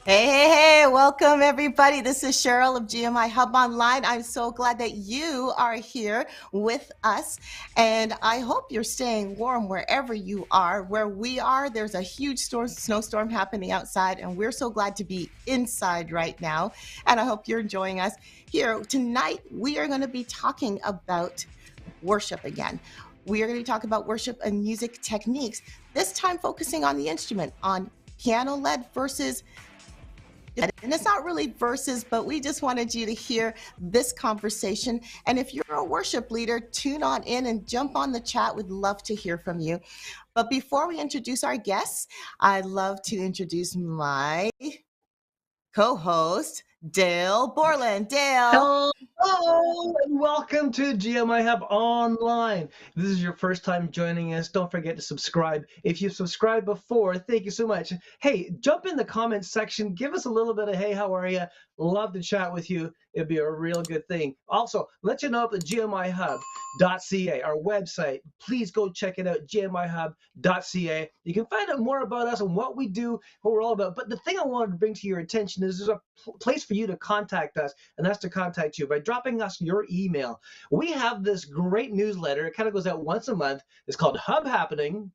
Hey, welcome everybody. This is Cheryl of GMIHub Online. I'm so glad that you are here with us, and I hope you're staying warm wherever you are. Where we are, there's a huge snowstorm happening outside, and we're so glad to be inside right now. And I hope you're enjoying us here. Tonight, we are going to be talking about worship again. We are going to be talking about worship and music techniques, this time focusing on the instrument, on piano led versus, and it's not really verses, but we just wanted you to hear this conversation. And if you're a worship leader, tune on in and jump on the chat. We'd love to hear from you. But before we introduce our guests, I'd love to introduce my co-host, Dale Borland. Dale. Hello and welcome to GMIHub Online. If this is your first time joining us, don't forget to subscribe. If you've subscribed before, thank you so much. Hey, jump in the comments section. Give us a little bit of, hey, how are you? Love to chat with you. It'd be a real good thing. Also, let you know about GMIHub.ca, our website. Please go check it out, GMIHub.ca. You can find out more about us and what we do, what we're all about. But the thing I wanted to bring to your attention is there's a place for you to contact us, and that's to contact you by dropping us your email. We have this great newsletter. It kind of goes out once a month. It's called Hub Happening.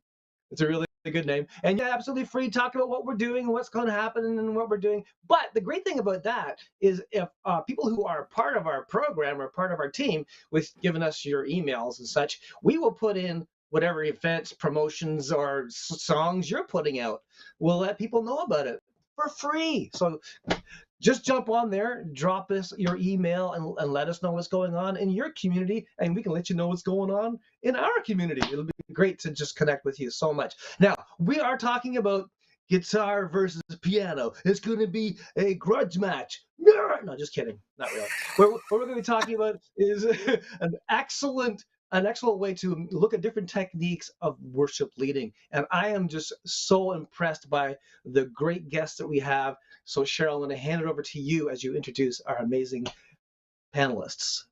It's a really good name. And you're absolutely free to talk about what we're doing and what's going to happen and what we're doing. But the great thing about that is if people who are part of our program or part of our team with giving us your emails and such, we will put in whatever events, promotions, or songs you're putting out. We'll let people know about it for free. So just jump on there, drop us your email, and let us know what's going on in your community, and we can let you know what's going on in our community. It'll be great to just connect with you so much. Now, we are talking about guitar versus piano. It's going to be a grudge match. No, just kidding. Not really. What we're going to be talking about is an excellent way to look at different techniques of worship leading. And I am just so impressed by the great guests that we have. So Cheryl, I'm going to hand it over to you as you introduce our amazing panelists.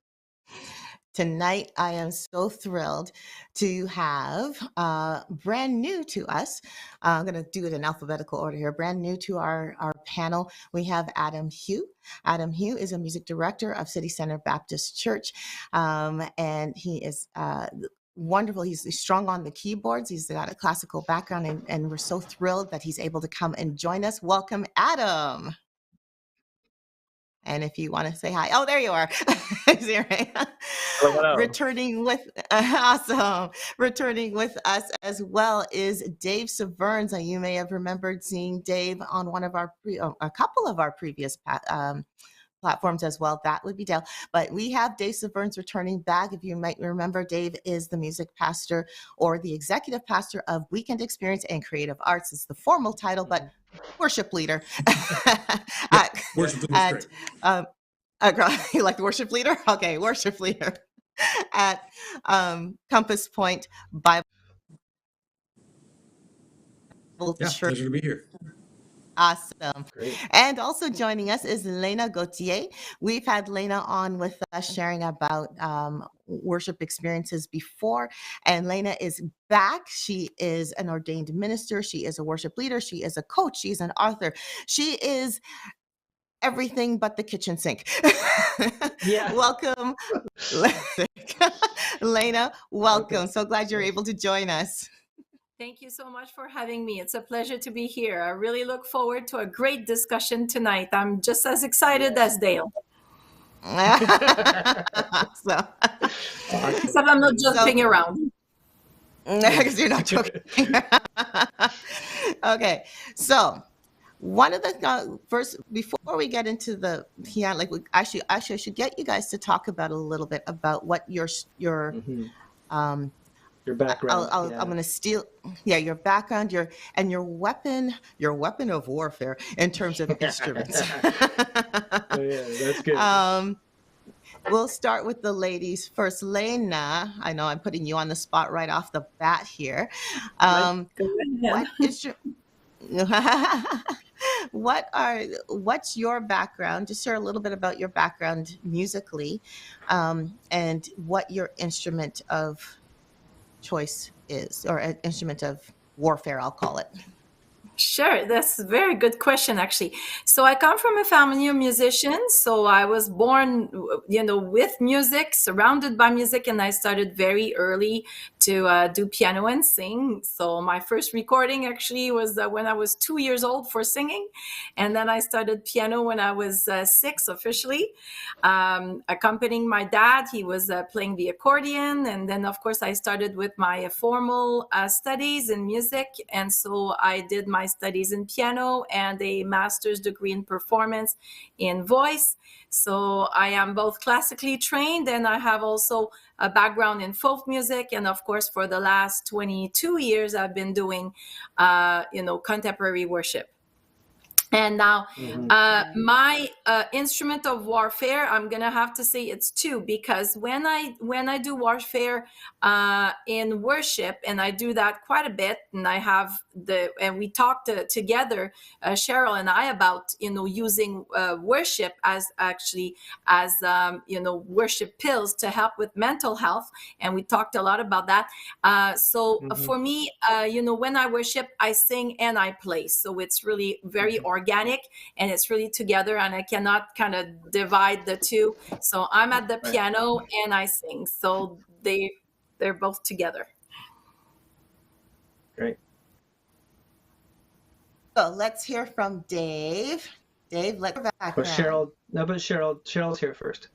Tonight, I am so thrilled to have brand new to us. I'm going to do it in alphabetical order here. Brand new to our panel, we have Adam Hugh. Adam Hugh is a music director of City Center Baptist Church, and he is wonderful. He's strong on the keyboards. He's got a classical background, and we're so thrilled that he's able to come and join us. Welcome, Adam. And if you want to say hi, oh, there you are. Hello. Returning with awesome. Returning with us as well is Dave Siverns. You may have remembered seeing Dave on one of our a couple of our previous platforms as well. That would be Dale. But we have Dave Siverns returning back. If you might remember, Dave is the music pastor or the executive pastor of Weekend Experience and Creative Arts. Is the formal title, but worship leader. Worship leader. You like the worship leader? Okay, worship leader at Compass Point Bible Church. Pleasure to be here. Awesome. Great. And also joining us is Lena Gauthier. We've had Lena on with us sharing about worship experiences before. And Lena is back. She is an ordained minister. She is a worship leader. She is a coach. She's an author. She is everything but the kitchen sink. Yeah. Welcome, Lena. Welcome. Okay. So glad you're able to join us. Thank you so much for having me. It's a pleasure to be here. I really look forward to a great discussion tonight. I'm just as excited as Dale. So, except I'm not joking around. Because you're not joking. Okay, so one of the first, before we get into the piano, like actually, I should get you guys to talk about a little bit about what your background. I'm going to steal, your background, your weapon of warfare in terms of instruments. That's good. We'll start with the ladies first. Lena, I know I'm putting you on the spot right off the bat here. What is your what's your background? Just share a little bit about your background musically, and what your instrument of choice is, or an instrument of warfare, I'll call it. Sure, that's a very good question, actually. So I come from a family of musicians. So I was born, with music, surrounded by music, and I started very early to do piano and sing. So my first recording actually was when I was 2 years old for singing, and then I started piano when I was 6 officially, accompanying my dad. He was playing the accordion, and then of course I started with my formal studies in music, and so I did my studies in piano and a master's degree in performance in voice. So I am both classically trained, and I have also a background in folk music. And of course, for the last 22 years, I've been doing, contemporary worship. And now, my instrument of warfare, I'm gonna have to say it's two, because when I do warfare in worship, and I do that quite a bit, and we talked together, Cheryl and I, about using worship as worship pills to help with mental health, and we talked a lot about that. For me, when I worship, I sing and I play, so it's really very organic, and it's really together, and I cannot kind of divide the two. So I'm at the piano and I sing, so they're both together. Great. So let's hear from Dave. Dave, let's go back. Cheryl's here first.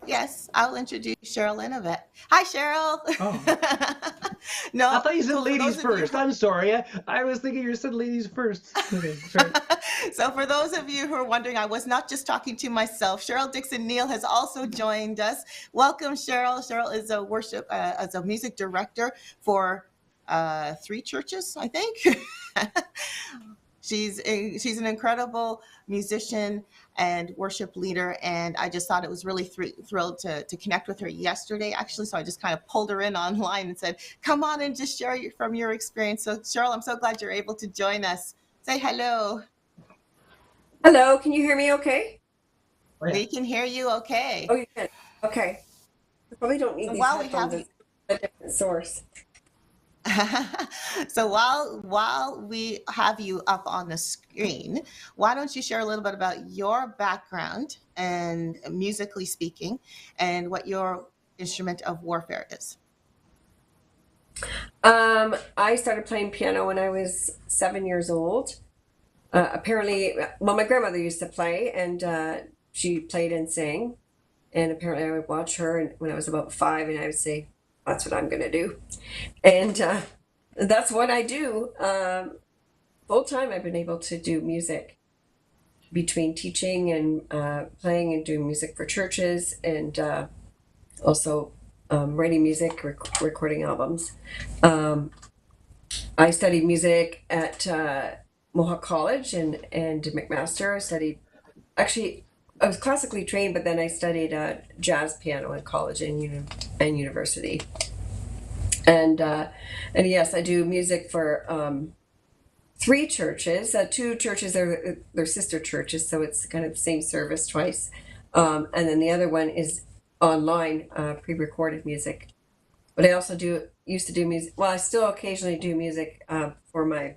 Yes, I'll introduce Cheryl in a bit. Hi, Cheryl. Oh. No, I thought you said ladies first. I'm sorry. I was thinking you said ladies first. Okay, sorry. So for those of you who are wondering, I was not just talking to myself. Cheryl Dickson Neal has also joined us. Welcome, Cheryl. Cheryl is as a music director for 3 churches, I think. She's an incredible musician and worship leader, and I just thought it was really thrilled to connect with her yesterday, actually. So I just kind of pulled her in online and said, come on and just share from your experience. So Cheryl, I'm so glad you're able to join us. Say hello. Hello, can you hear me okay? Oh, yeah. We can hear you okay. Oh, you can. Okay. I probably don't need these headphones. It's a different source. So while we have you up on the screen, why don't you share a little bit about your background and musically speaking, and what your instrument of warfare is? I started playing piano when I was 7 years old. My grandmother used to play, and she played and sang. And apparently I would watch her when I was about 5, and I would say, that's what I'm going to do. And that's what I do. Full time, I've been able to do music between teaching and playing and doing music for churches, and also writing music, recording albums. I studied music at Mohawk College and McMaster. I was classically trained, but then I studied jazz piano in college and university. And yes, I do music for 3 churches. 2 churches they're sister churches, so it's kind of the same service twice. And then the other one is online, pre-recorded music. But I also used to do music. Well, I still occasionally do music for my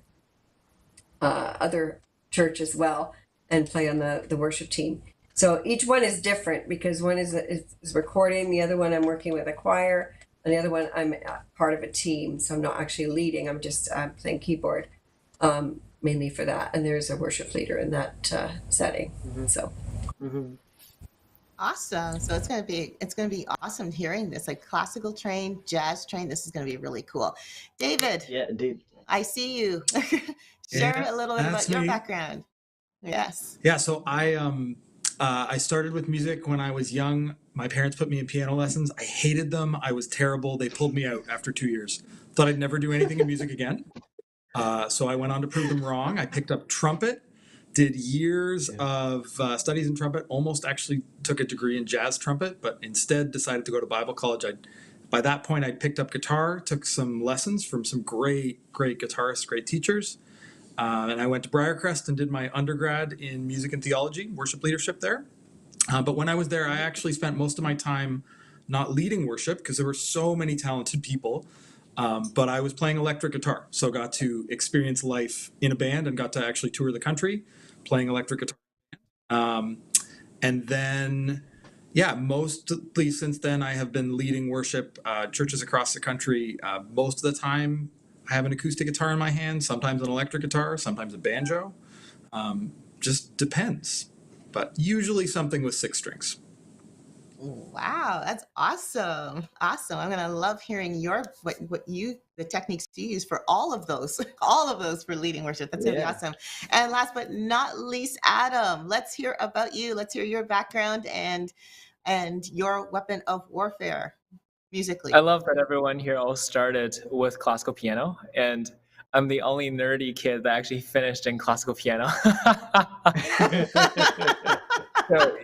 other church as well, and play on the worship team. So each one is different, because one is recording, the other one I'm working with a choir, and the other one I'm part of a team. So I'm not actually leading, I'm just playing keyboard, mainly for that. And there's a worship leader in that setting. Mm-hmm. So. Mm-hmm. Awesome. So it's going to be awesome hearing this, like classical trained, jazz trained. This is going to be really cool. David. Yeah, indeed. I see you. Share a little bit about your background. Yes. Yeah. So I started with music when I was young. My parents put me in piano lessons. I hated them. I was terrible. They pulled me out after 2 years. Thought I'd never do anything in music again. So I went on to prove them wrong. I picked up trumpet, did years of studies in trumpet, almost actually took a degree in jazz trumpet, but instead decided to go to Bible college. By that point, I picked up guitar, took some lessons from some great guitarists, great teachers. And I went to Briarcrest and did my undergrad in music and theology, worship leadership there. But when I was there, I actually spent most of my time not leading worship, because there were so many talented people. But I was playing electric guitar, so got to experience life in a band and got to actually tour the country playing electric guitar. And then, yeah, mostly since then, I have been leading worship churches across the country. Most of the time, I have an acoustic guitar in my hand, sometimes an electric guitar, sometimes a banjo. Just depends, but usually something with 6 strings. Wow, that's awesome. Awesome. I'm gonna love hearing the techniques you use for all of those, all of those for leading worship. That's gonna be Yeah. awesome. And last but not least, Adam, let's hear about you. Let's hear your background and your weapon of warfare musically. I love that everyone here all started with classical piano, and I'm the only nerdy kid that actually finished in classical piano. So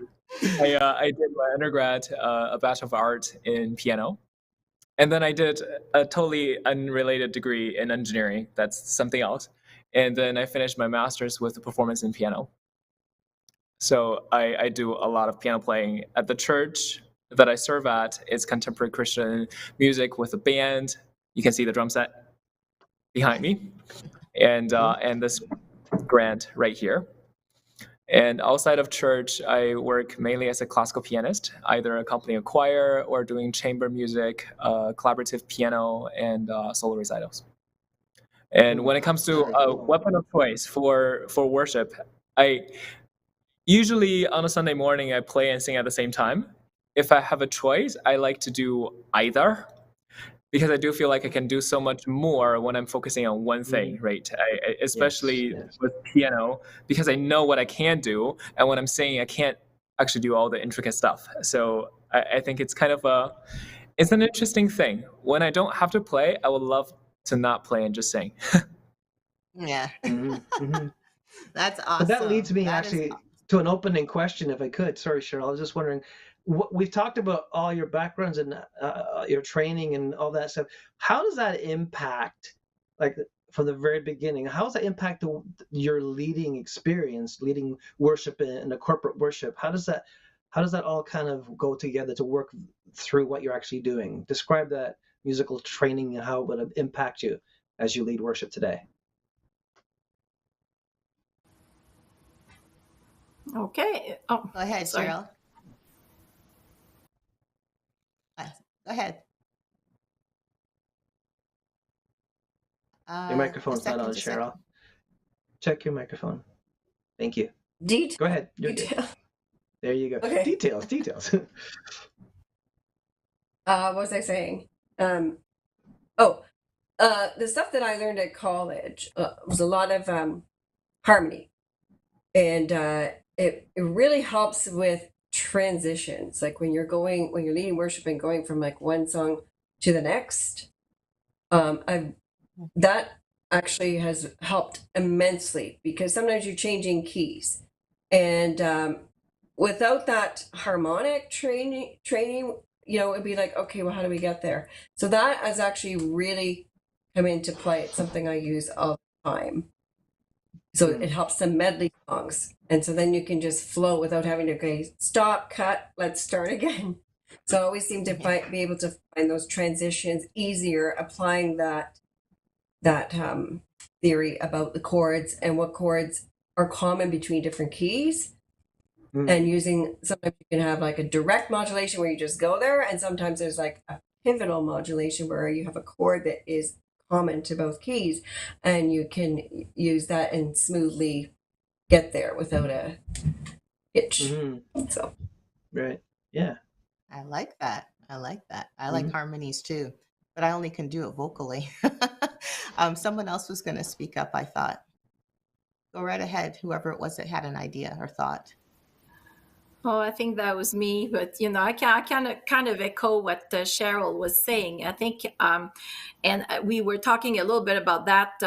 I did my undergrad, a Bachelor of Art in piano. And then I did a totally unrelated degree in engineering. That's something else. And then I finished my master's with a performance in piano. So I do a lot of piano playing at the church that I serve at. It's contemporary Christian music with a band. You can see the drum set behind me, and this grant right here. And outside of church, I work mainly as a classical pianist, either accompanying a choir or doing chamber music, collaborative piano, and solo recitals. And when it comes to a weapon of choice for worship, I usually on a Sunday morning I play and sing at the same time. If I have a choice, I like to do either, because I do feel like I can do so much more when I'm focusing on one thing, right? Especially with piano, because I know what I can do, and when I'm singing, I can't actually do all the intricate stuff. So I think it's kind of it's an interesting thing. When I don't have to play, I would love to not play and just sing. Yeah. Mm-hmm. That's awesome. But that leads me That is actually to an opening question, if I could. Sorry, Cheryl. I was just wondering, we've talked about all your backgrounds and your training and all that stuff. How does that impact, like from the very beginning, how does that impact your leading experience, leading worship in a corporate worship? How does that all kind of go together to work through what you're actually doing? Describe that musical training and how it would impact you as you lead worship today. Okay. Oh, Go ahead, sorry. Cheryl. Go ahead. Your microphone's not on, just a second. Cheryl. Check your microphone. Thank you. Detail. Go ahead. You're Detail. good. There you go. Okay. Details. What was I saying? The stuff that I learned at college was a lot of harmony, and it really helps with transitions. Like when you're leading worship and going from like one song to the next. That actually has helped immensely, because sometimes you're changing keys, and without that harmonic training, it'd be like, okay, well, how do we get there? So that has actually really come into play. It's something I use all the time. So it helps the medley songs, and so then you can just flow without having to go stop, cut, let's start again. So I always seem to be able to find those transitions easier, applying that theory about the chords and what chords are common between different keys. And sometimes you can have like a direct modulation where you just go there, and sometimes there's like a pivotal modulation where you have a chord that is common to both keys, and you can use that and smoothly get there without a hitch. So Right. Yeah. I like that. I like harmonies too, but I only can do it vocally. Someone else was going to speak up, I thought. Go right ahead, whoever it was that had an idea or thought. Oh, I think that was me, but I kind of echo what Cheryl was saying. I think, and we were talking a little bit about that,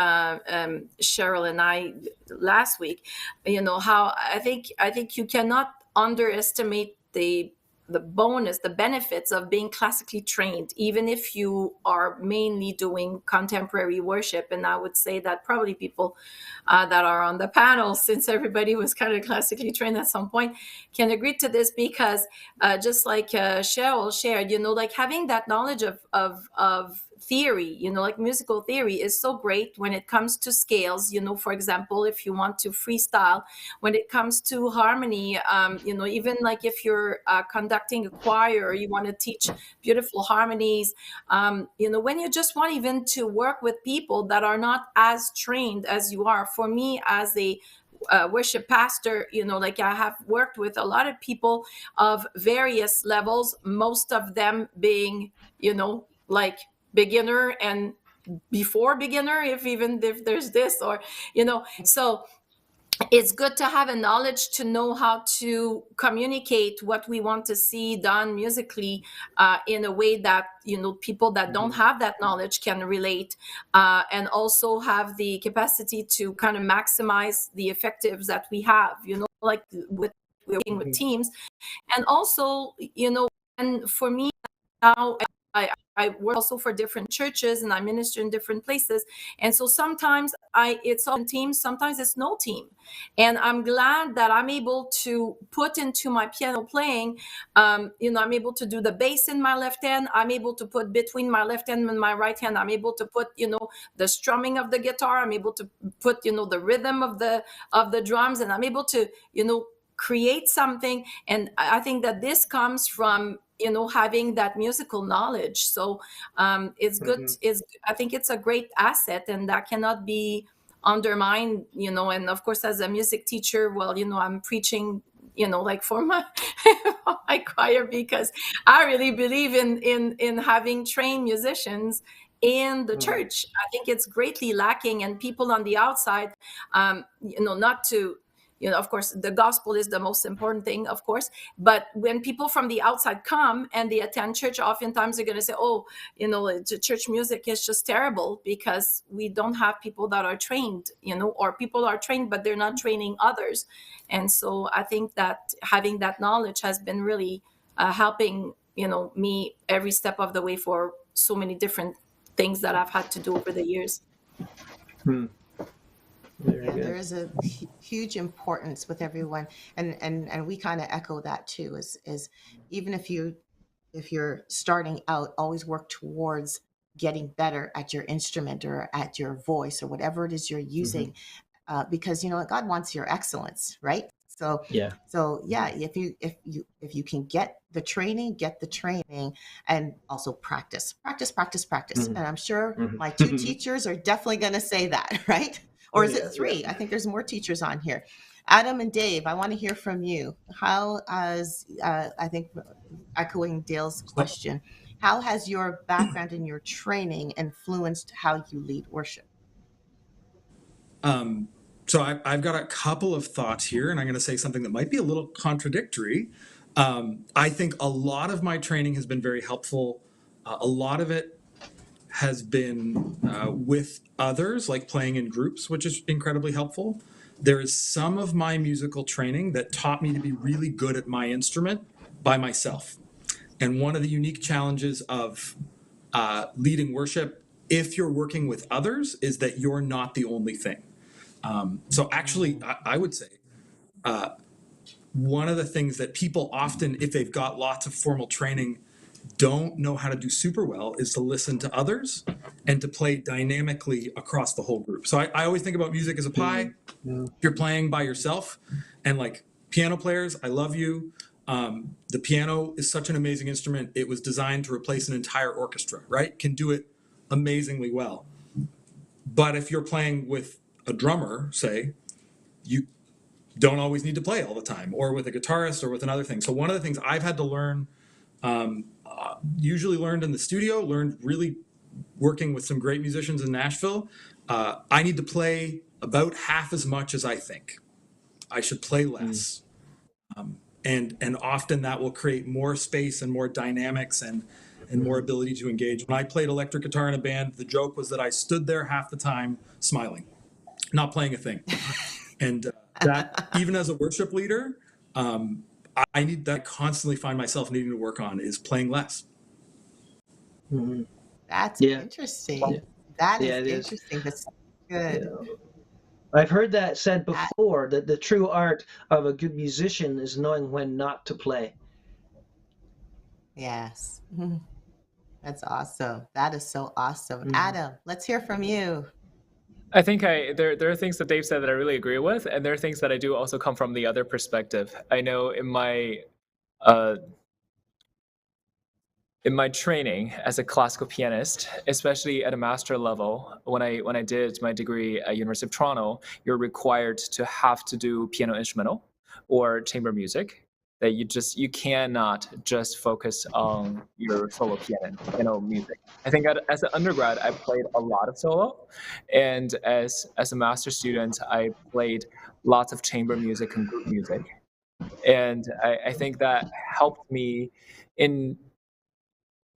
Cheryl and I, last week. How I think you cannot underestimate the bonus, the benefits of being classically trained, even if you are mainly doing contemporary worship. And I would say that probably people that are on the panel, since everybody was kind of classically trained at some point, can agree to this, because just like Cheryl shared, like having that knowledge of theory, like musical theory is so great when it comes to scales. For example, if you want to freestyle, when it comes to harmony, even like if you're conducting a choir or you want to teach beautiful harmonies, when you just want even to work with people that are not as trained as you are. For me, as a worship pastor, like I have worked with a lot of people of various levels, most of them being, like beginner and before beginner, if there's this, or, so it's good to have a knowledge to know how to communicate what we want to see done musically in a way that people that don't have that knowledge can relate, and also have the capacity to kind of maximize the effectives that we have, like with working with teams. And also, and for me now, I work also for different churches and I minister in different places. And so sometimes it's on teams, sometimes it's no team. And I'm glad that I'm able to put into my piano playing, I'm able to do the bass in my left hand. I'm able to put between my left hand and my right hand. I'm able to put, the strumming of the guitar. I'm able to put, the rhythm of the drums, and I'm able to, create something. And I think that this comes from having that musical knowledge. So it's good. I think it's a great asset, and that cannot be undermined. And of course, as a music teacher, well, I'm preaching, like for my my choir, because I really believe in having trained musicians in the church. I think it's greatly lacking, and people on the outside, not to, of course, the gospel is the most important thing, of course. But when people from the outside come and they attend church, oftentimes they're going to say, oh, church music is just terrible, because we don't have people that are trained, or people are trained, but they're not training others. And so I think that having that knowledge has been really helping, me every step of the way for so many different things that I've had to do over the years. There is a huge importance with everyone, and we kind of echo that too. Is even if you're starting out, always work towards getting better at your instrument or at your voice or whatever it is you're using, because God wants your excellence, right? So Yeah. If you can get the training, and also practice. And I'm sure my two teachers are definitely going to say that, right? Or is it three? I think there's more teachers on here. Adam and Dave, I want to hear from you. How has, I think, echoing Dale's question, how has your background and your training influenced how you lead worship? So I've got a couple of thoughts here, and I'm going to say something that might be a little contradictory. I think a lot of my training has been very helpful. A lot of it has been with others, like playing in groups, which is incredibly helpful. There is some of my musical training that taught me to be really good at my instrument by myself. And one of the unique challenges of leading worship, if you're working with others, is that you're not the only thing. So actually, I would say one of the things that people often, if they've got lots of formal training, don't know how to do super well is to listen to others and to play dynamically across the whole group. So I always think about music as a pie. If you're playing by yourself, and like piano players, I love you. The piano is such an amazing instrument. It was designed to replace an entire orchestra, right? Can do it amazingly well. But if you're playing with a drummer, say, you don't always need to play all the time, or with a guitarist or with another thing. So one of the things I've had to learn, usually learned in the studio, learned really working with some great musicians in Nashville, I need to play about half as much as I think. I should play less. And often that will create more space and more dynamics and more ability to engage. When I played electric guitar in a band, the joke was that I stood there half the time smiling, not playing a thing. And that, even as a worship leader, I need that. I constantly find myself needing to work on is playing less. That's interesting. That is interesting. That's good. Yeah. I've heard that said before, that the true art of a good musician is knowing when not to play. Yes. That's awesome. That is so awesome. Adam, let's hear from you. I think there are things that Dave said that I really agree with, and there are things that I do also come from the other perspective. I know uh, in my training as a classical pianist, especially at a master level, when I did my degree at University of Toronto, you're required to have to do piano instrumental or chamber music. That you cannot just focus on your solo piano music. I think as an undergrad, I played a lot of solo, and as a master student, I played lots of chamber music and group music, and I think that helped me in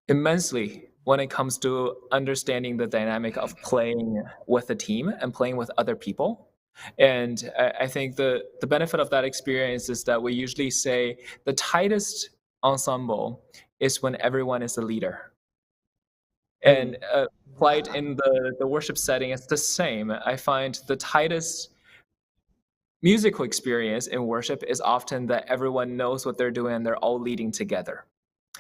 immensely when it comes to understanding the dynamic of playing with a team and playing with other people. And I think the benefit of that experience is that we usually say the tightest ensemble is when everyone is a leader. And applied in the worship setting, it's the same. I find the tightest musical experience in worship is often that everyone knows what they're doing and they're all leading together.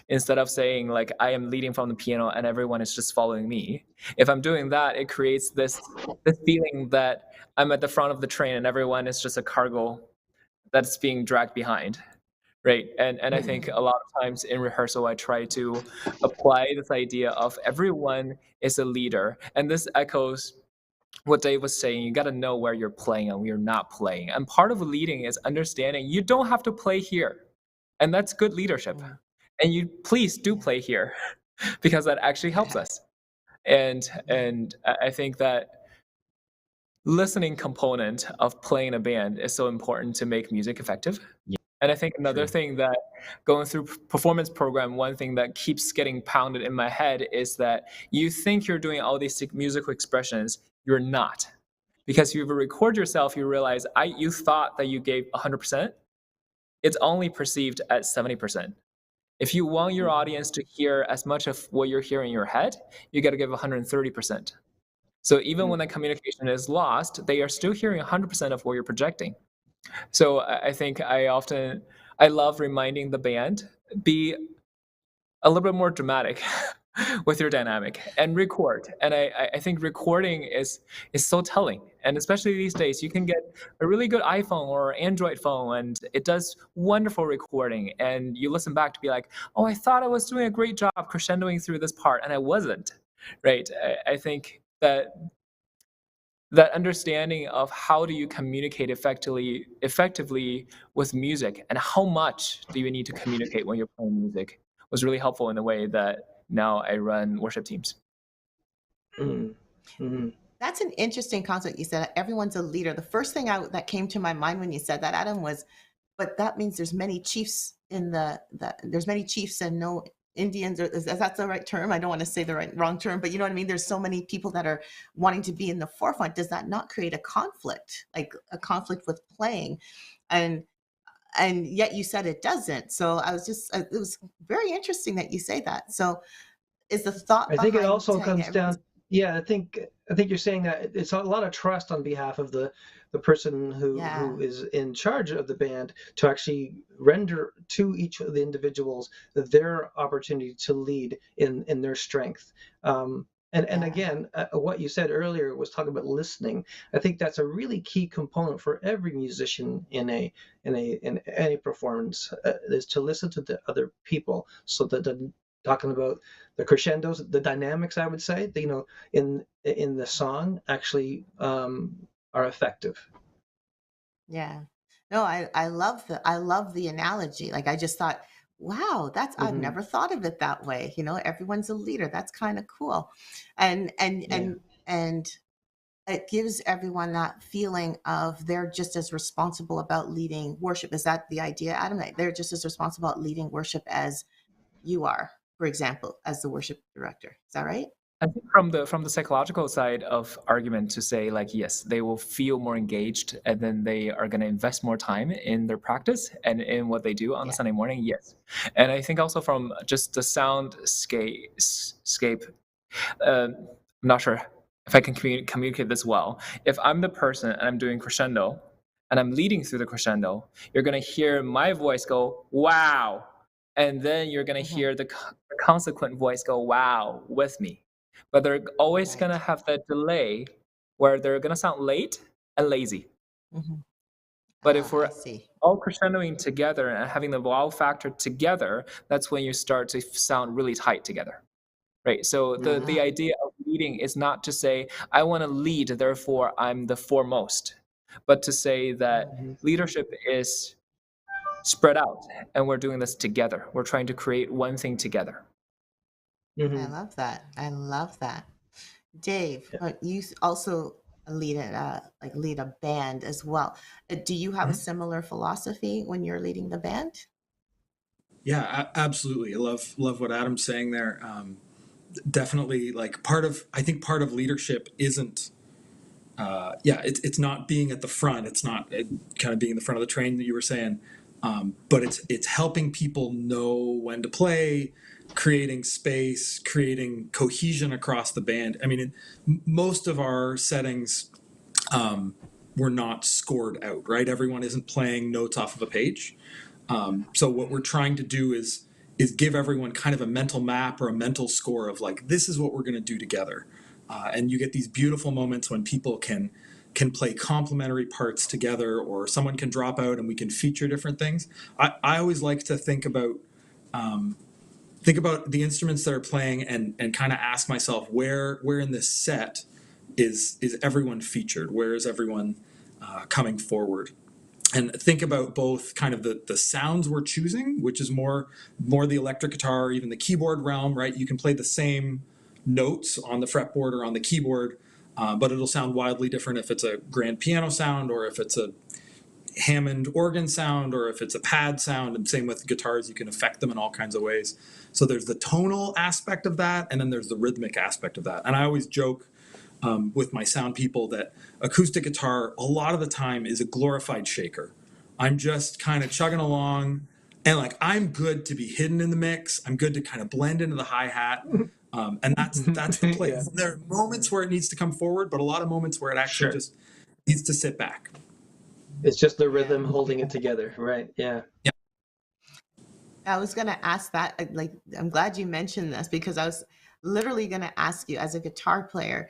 Instead of saying like I am leading from the piano and everyone is just following me. If I'm doing that, it creates this feeling that I'm at the front of the train and everyone is just a cargo that's being dragged behind. Right. And I think a lot of times in rehearsal I try to apply this idea of everyone is a leader. And this echoes what Dave was saying. You got to know where you're playing and where you're not playing. And part of leading is understanding you don't have to play here. And that's good leadership. And you please do play here because that actually helps us. And I think that listening component of playing a band is so important to make music effective. And I think another thing that going through performance program, one thing that keeps getting pounded in my head is that you think you're doing all these musical expressions, you're not. Because if you record yourself, you realize you thought that you gave 100%. It's only perceived at 70%. If you want your audience to hear as much of what you're hearing in your head, you got to give 130%. So even when that communication is lost, they are still hearing 100% of what you're projecting. So I think I love reminding the band, be a little bit more dramatic with your dynamic and record. And I think recording is so telling. And especially these days, you can get a really good iPhone or Android phone and it does wonderful recording. And you listen back to be like, oh, I thought I was doing a great job crescendoing through this part and I wasn't, right? I think that understanding of how do you communicate effectively with music and how much do you need to communicate when you're playing music was really helpful in the way that now I run worship teams. That's an interesting concept. You said everyone's a leader. The first thing that came to my mind when you said that, Adam, was, but that means there's many chiefs there's many chiefs and no Indians, or is that the right term? I don't want to say the wrong term, but you know what I mean? There's so many people that are wanting to be in the forefront. Does that not create a conflict, like a conflict with playing? And yet you said it doesn't. So it was very interesting that you say that. So is the thought I think it also saying comes down, I think you're saying that it's a lot of trust on behalf of the person who is in charge of the band to actually render to each of the individuals their opportunity to lead in their strength. And again, what you said earlier was talking about listening. I think that's a really key component for every musician in any performance, is to listen to the other people, so that talking about the crescendos, the dynamics, I would say, in the song actually are effective. Yeah. No, I love the analogy. Like, I just thought, wow, I've never thought of it that way. Everyone's a leader. That's kind of cool. And it gives everyone that feeling of they're just as responsible about leading worship. Is that the idea, Adam? They're just as responsible about leading worship as you are, for example, as the worship director. Is that right? I think from the psychological side of argument, to say like, yes, they will feel more engaged and then they are going to invest more time in their practice and in what they do on a Sunday morning. Yes. And I think also from just the soundscape, I'm not sure if I can communicate this well. If I'm the person and I'm doing crescendo and I'm leading through the crescendo, you're going to hear my voice go, wow. and then you're going to hear the consequent voice go wow with me. But they're always going to have that delay where they're going to sound late and lazy. But if we're all crescendoing together and having the wow factor together, that's when you start to sound really tight together, right? So the idea of leading is not to say, I want to lead, therefore I'm the foremost, but to say that leadership is spread out and we're doing this together. We're trying to create one thing together. I love that. I love that. Dave, you also lead a band as well. Do you have a similar philosophy when you're leading the band? Yeah, absolutely. I love what Adam's saying there. Definitely, like I think part of leadership isn't it's not being at the front. It's not kind of being in the front of the train that you were saying, but it's helping people know when to play, creating space, creating cohesion across the band. I mean, in most of our settings, we're not scored out, right? Everyone isn't playing notes off of a page. So what we're trying to do is give everyone kind of a mental map or a mental score of like, this is what we're going to do together. And you get these beautiful moments when people can play complementary parts together, or someone can drop out and we can feature different things. I always like to think about the instruments that are playing and kind of ask myself, where in this set is everyone featured? Where is everyone coming forward? And think about both kind of the sounds we're choosing, which is more the electric guitar, or even the keyboard realm, right? You can play the same notes on the fretboard or on the keyboard, but it'll sound wildly different if it's a grand piano sound, or if it's a Hammond organ sound, or if it's a pad sound. And same with guitars, you can affect them in all kinds of ways. So there's the tonal aspect of that, and then there's the rhythmic aspect of that. And I always joke with my sound people that acoustic guitar a lot of the time is a glorified shaker. I'm just kind of chugging along, and like, I'm good to be hidden in the mix. I'm good to kind of blend into the hi-hat, and that's the place. Yeah. There are moments where it needs to come forward, but a lot of moments where it actually just needs to sit back. It's just the rhythm holding it together, right? Yeah. I was going to ask that. Like, I'm glad you mentioned this, because I was literally going to ask you, as a guitar player,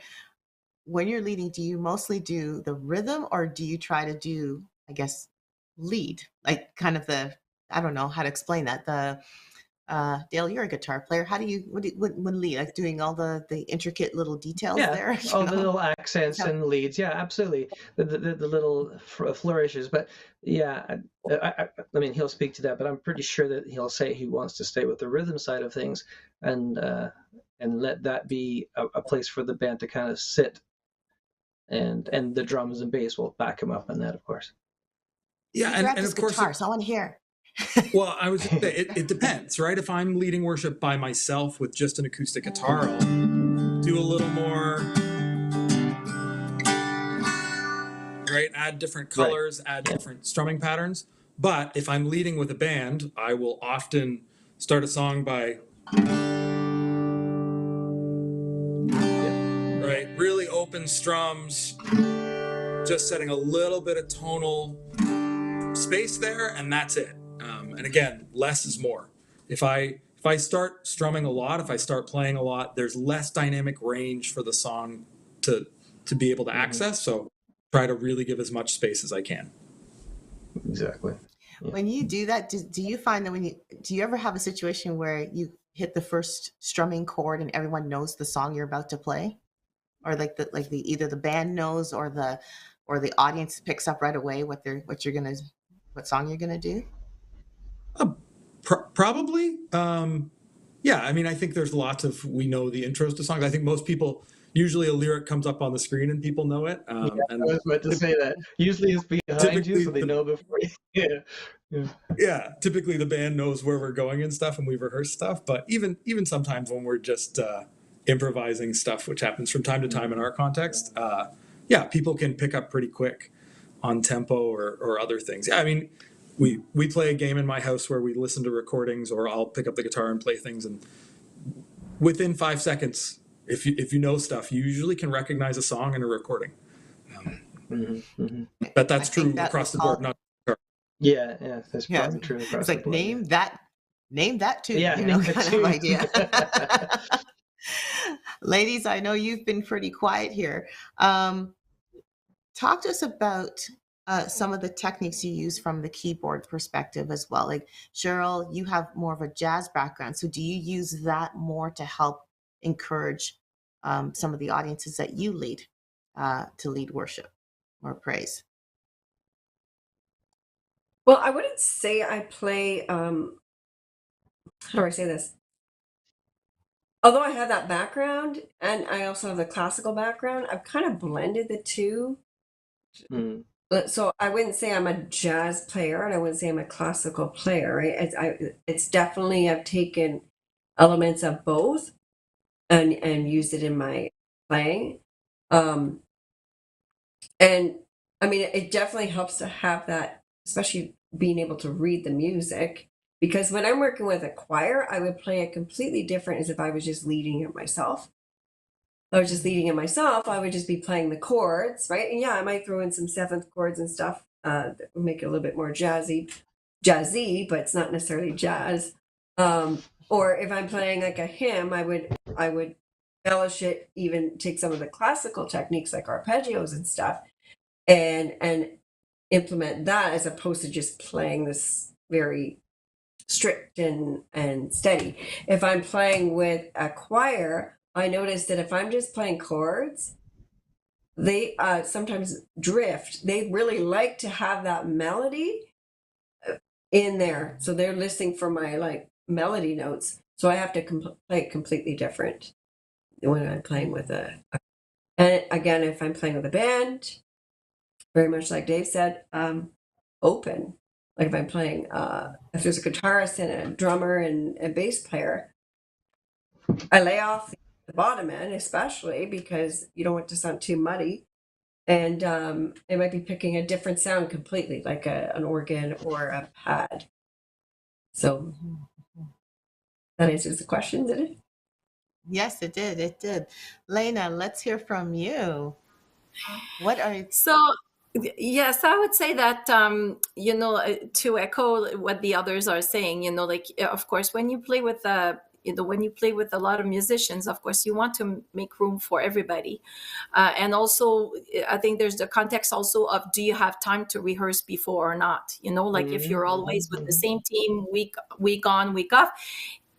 when you're leading, do you mostly do the rhythm, or do you try to do, I guess, lead? Like, kind of I don't know how to explain that. Dale, you're a guitar player. How do you, when lead, like doing all the intricate little details there? All the little accents and leads. Yeah, absolutely. The little flourishes. But yeah, I mean, he'll speak to that, but I'm pretty sure that he'll say he wants to stay with the rhythm side of things, and let that be a place for the band to kind of sit. And the drums and bass will back him up on that, of course. Yeah, and of course, so I want to hear. Well, I was just say, it depends, right? If I'm leading worship by myself with just an acoustic guitar, I'll do a little more, right? Add different colors, add different strumming patterns. But if I'm leading with a band, I will often start a song by, right? Really open strums, just setting a little bit of tonal space there, and that's it. And again, less is more. If I start strumming a lot, if I start playing a lot, there's less dynamic range for the song to be able to access. So try to really give as much space as I can. Exactly. Yeah. When you do that, do you find that do you ever have a situation where you hit the first strumming chord and everyone knows the song you're about to play, or either the band knows or the audience picks up right away what song you're gonna do? Probably. Yeah, I mean, I think there's we know the intros to songs. I think most people, usually a lyric comes up on the screen and people know it. I was about to say that. Usually it's behind you, so they know before you. Yeah. Typically the band knows where we're going and stuff, and we rehearse stuff. But even sometimes when we're just improvising stuff, which happens from time to time in our context, people can pick up pretty quick on tempo or other things. Yeah, I mean, we play a game in my house where we listen to recordings, or I'll pick up the guitar and play things, and within 5 seconds, if you know stuff, you usually can recognize a song in a recording. But that's true across the board, not guitar. Yeah, that's probably true across the board. Name that name that tune, Yeah, you know, name the kind of tune. idea. Ladies, I know you've been pretty quiet here. Talk to us about some of the techniques you use from the keyboard perspective as well. Like Cheryl, you have more of a jazz background. So do you use that more to help encourage some of the audiences that you lead to lead worship or praise? Well, I wouldn't say I play, how do I say this? Although I have that background and I also have the classical background, I've kind of blended the two. Mm. So I wouldn't say I'm a jazz player and I wouldn't say I'm a classical player, right? It's definitely, I've taken elements of both and used it in my playing. Um, and I mean, it definitely helps to have that, especially being able to read the music. Because when I'm working with a choir, I would play it completely different as if I was just leading it myself. I was just leading it myself, I would just be playing the chords, right? And yeah, I might throw in some seventh chords and stuff that would make it a little bit more jazzy, but it's not necessarily jazz. Or if I'm playing like a hymn, I would embellish it, even take some of the classical techniques like arpeggios and stuff, and implement that as opposed to just playing this very strict and steady. If I'm playing with a choir, I notice that if I'm just playing chords, they sometimes drift. They really like to have that melody in there, so they're listening for my like melody notes. So I have to play completely different when I'm playing with and again, if I'm playing with a band, very much like Dave said, open. Like if I'm playing, if there's a guitarist and a drummer and a bass player, I lay off the bottom end, especially because you don't want it to sound too muddy. And it might be picking a different sound completely, like an organ or a pad. So that answers the question, did it? Yes, it did. It did. Lena, let's hear from you. What are So, yes, I would say that, to echo what the others are saying, like, of course, when you play with when you play with a lot of musicians, of course, you want to make room for everybody. And also, I think there's the context also of, do you have time to rehearse before or not? Like if you're always with the same team, week on, week off,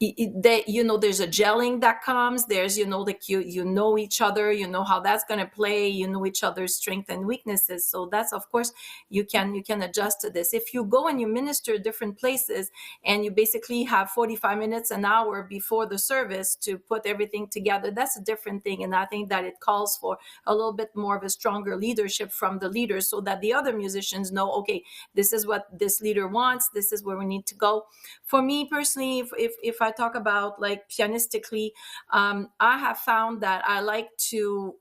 that there's a gelling that comes. There's like you know each other, you know how that's going to play, you know each other's strengths and weaknesses. So that's, of course, you can adjust to this. If you go and you minister different places and you basically have 45 minutes, an hour before the service to put everything together, that's a different thing. And I think that it calls for a little bit more of a stronger leadership from the leaders, so that the other musicians know, okay, this is what this leader wants, this is where we need to go. For me personally, if I talk about like pianistically, I have found that I like to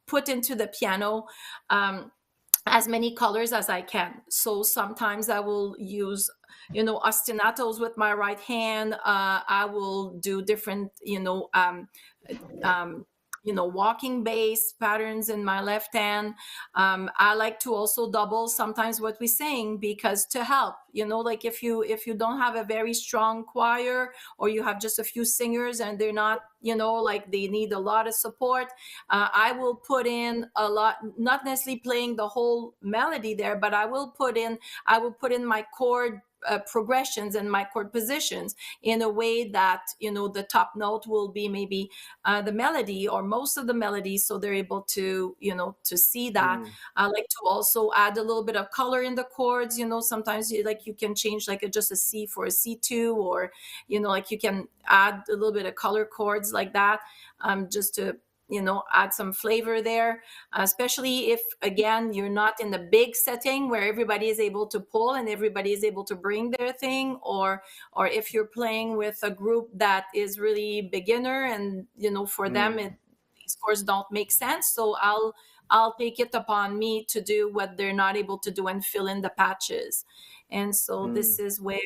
put into the piano as many colors as I can. So sometimes I will use ostinatos with my right hand. I will do different walking bass patterns in my left hand. I like to also double sometimes what we sing, because to help, like if you don't have a very strong choir, or you have just a few singers and they're not, like they need a lot of support, I will put in a lot, not necessarily playing the whole melody there, but I will put in my chord progressions and my chord positions in a way that the top note will be maybe the melody or most of the melody, so they're able to to see that. I like to also add a little bit of color in the chords. Sometimes you can change like just a C for a C2, or like you can add a little bit of color chords like that, just to add some flavor there, especially if, again, you're not in the big setting where everybody is able to pull and everybody is able to bring their thing, or if you're playing with a group that is really beginner and for them these chords don't make sense. So I'll take it upon me to do what they're not able to do and fill in the patches. And so this is where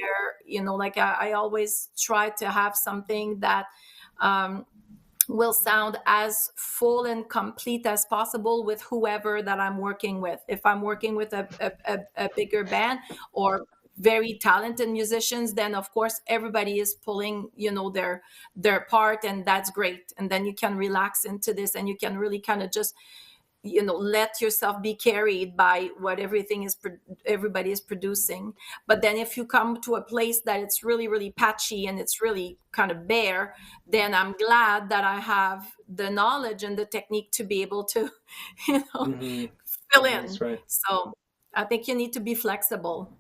like I always try to have something that will sound as full and complete as possible with whoever that I'm working with. If I'm working with a bigger band, or very talented musicians, then of course everybody is pulling, their part, and that's great. And then you can relax into this, and you can really kind of just let yourself be carried by what everybody is producing. But then if you come to a place that it's really, really patchy and it's really kind of bare, then I'm glad that I have the knowledge and the technique to be able to fill in. That's right. So I think you need to be flexible.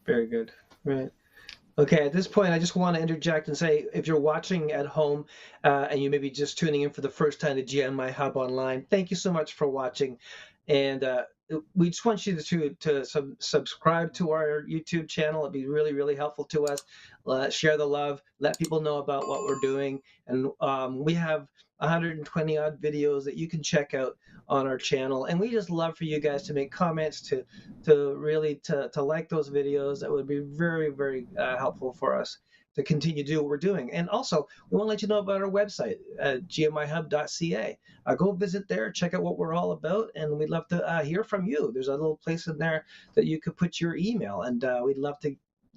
Very good. Right. Okay, at this point, I just want to interject and say, if you're watching at home and you may be just tuning in for the first time to GMIHub Online, thank you so much for watching. And we just want you to subscribe to our YouTube channel. It'd be really, really helpful to us. Share the love. Let people know about what we're doing. And we have 120 odd videos that you can check out on our channel. And we just love for you guys to make comments, to really like those videos. That would be very, very helpful for us to continue to do what we're doing. And also, we want to let you know about our website, gmihub.ca. Go visit there, check out what we're all about, and we'd love to hear from you. There's a little place in there that you could put your email, and we'd love to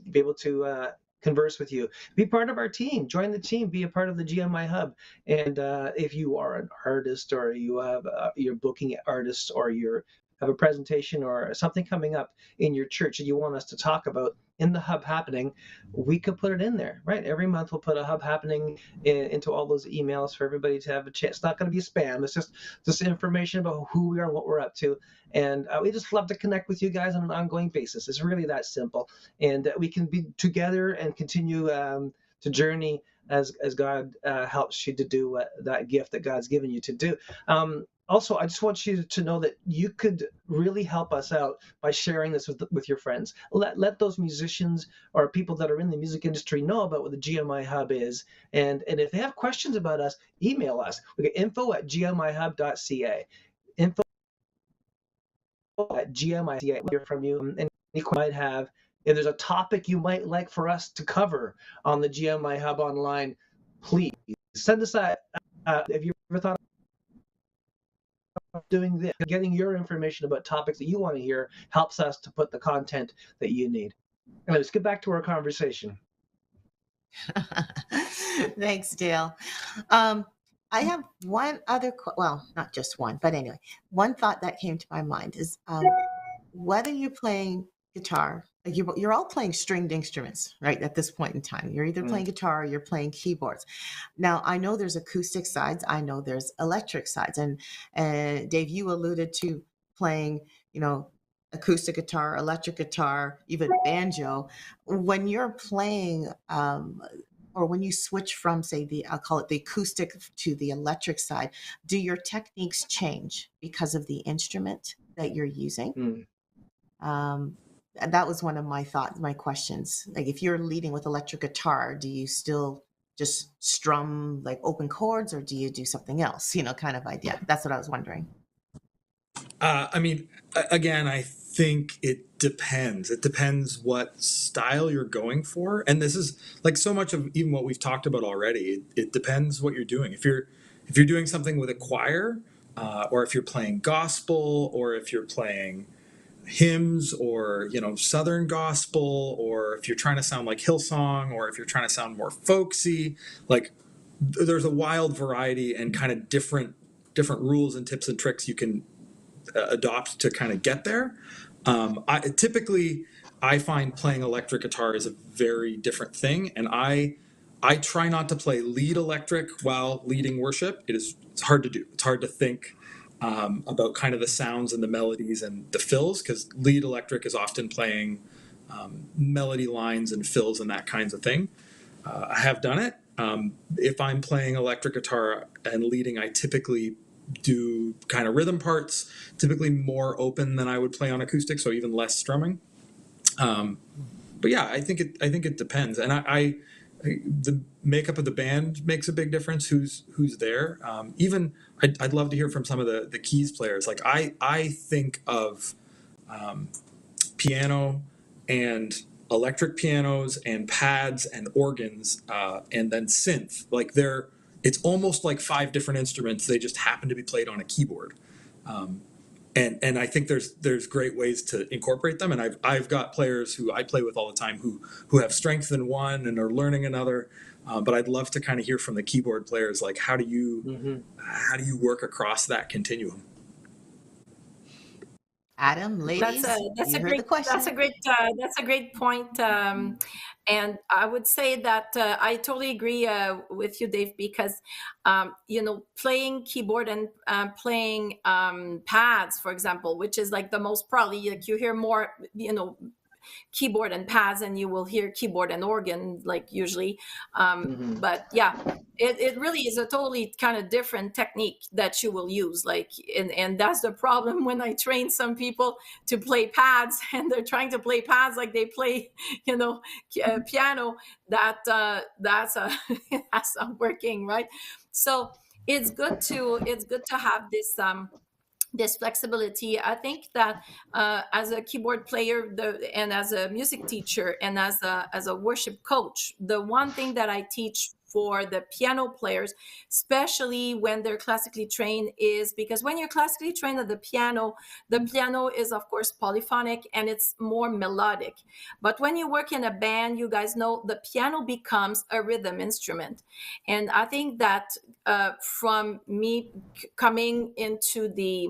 be able to converse with you. Be part of our team. Join the team. Be a part of the GMIHub. And if you are an artist, or you have you're booking artists, or you have a presentation or something coming up in your church that you want us to talk about in the hub happening, we could put it in there, right? Every month we'll put a hub happening into all those emails for everybody to have a chance. It's not going to be spam. It's just information about who we are and what we're up to. And we just love to connect with you guys on an ongoing basis. It's really that simple. And we can be together and continue to journey as God helps you to do that gift that God's given you to do. Also, I just want you to know that you could really help us out by sharing this with your friends. Let those musicians or people that are in the music industry know about what the GMI Hub is. And if they have questions about us, email us. We get info@gmihub.ca. info@gmi.ca. We'll hear from you. And any you might have. If there's a topic you might like for us to cover on the GMI Hub Online, please send us that. If you ever thought of doing this, getting your information about topics that you want to hear helps us to put the content that you need. And let's get back to our conversation. Thanks, Dale. I have one other, well, not just one, but anyway, one thought that came to my mind is whether you're playing guitar, you're all playing stringed instruments, right? At this point in time, you're either playing guitar or you're playing keyboards. Now, I know there's acoustic sides. I know there's electric sides. And Dave, you alluded to playing, acoustic guitar, electric guitar, even banjo. When you're playing, or when you switch from, say, I'll call it the acoustic to the electric side, do your techniques change because of the instrument that you're using? That was one of my questions. Like, if you're leading with electric guitar, do you still just strum like open chords, or do you do something else, kind of idea? That's what I was wondering. I mean, again, I think it depends. It depends what style you're going for. And this is like so much of even what we've talked about already. It depends what you're doing. If you're doing something with a choir, or if you're playing gospel, or if you're playing hymns, or Southern gospel, or if you're trying to sound like Hillsong, or if you're trying to sound more folksy, like there's a wild variety and kind of different rules and tips and tricks you can adopt to kind of get there. I find playing electric guitar is a very different thing, and I try not to play lead electric while leading worship. It's hard to do. It's hard to think about kind of the sounds and the melodies and the fills, because lead electric is often playing melody lines and fills and that kinds of thing. I have done it. If I'm playing electric guitar and leading, I typically do kind of rhythm parts, typically more open than I would play on acoustic, so even less strumming. But yeah, I think it depends, and the makeup of the band makes a big difference. Who's there? Even I'd love to hear from some of the keys players. Like I think of piano and electric pianos and pads and organs, and then synth. Like it's almost like 5 different instruments. They just happen to be played on a keyboard. and I think there's great ways to incorporate them. And I've got players who I play with all the time who have strength in one and are learning another. But I'd love to kind of hear from the keyboard players, like how do you work across that continuum? Adam, ladies, That's you a heard the question. that's a great point. And I would say that I totally agree with you, Dave, because playing keyboard and playing pads, for example, which is like the most probably like you hear more, keyboard and pads, and you will hear keyboard and organ like usually. But yeah, it really is a totally kind of different technique that you will use. Like, and that's the problem when I train some people to play pads and they're trying to play pads like they play, piano. That's that's not working, right? So it's good to have this flexibility. I think that as a keyboard player and as a music teacher and as a worship coach, the one thing that I teach for the piano players, especially when they're classically trained, is because when you're classically trained at the piano is of course polyphonic and it's more melodic. But when you work in a band, you guys know the piano becomes a rhythm instrument. And I think that from me coming into the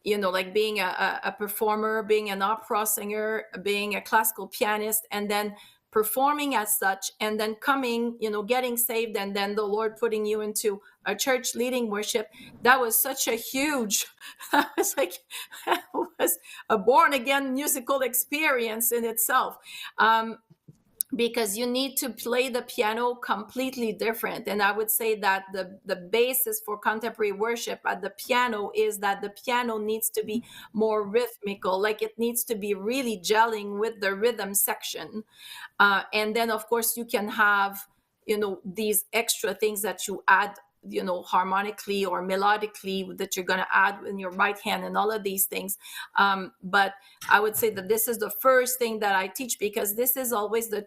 like being a performer, being an opera singer, being a classical pianist, and then performing as such, and then coming, getting saved, and then the Lord putting you into a church leading worship, that was such a huge, that was like, that was a born again musical experience in itself. Because you need to play the piano completely different. And I would say that the basis for contemporary worship at the piano is that the piano needs to be more rhythmical, like it needs to be really gelling with the rhythm section. And then, of course, you can have, these extra things that you add, harmonically or melodically that you're going to add in your right hand and all of these things. But I would say that this is the first thing that I teach, because this is always the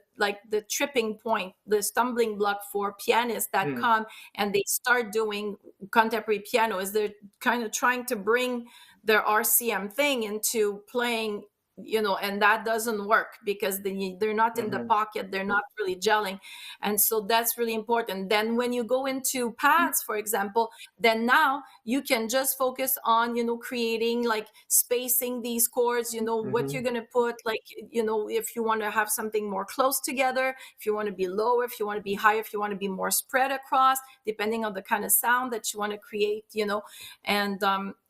tripping point, the stumbling block for pianists that come and they start doing contemporary piano, is they're kind of trying to bring their RCM thing into playing, and that doesn't work because they're not in the pocket, they're not really gelling. And so that's really important. Then when you go into pads, for example, then now you can just focus on, creating, like spacing these chords, what you're going to put, like, if you want to have something more close together, if you want to be lower, if you want to be higher, if you want to be more spread across, depending on the kind of sound that you want to create, and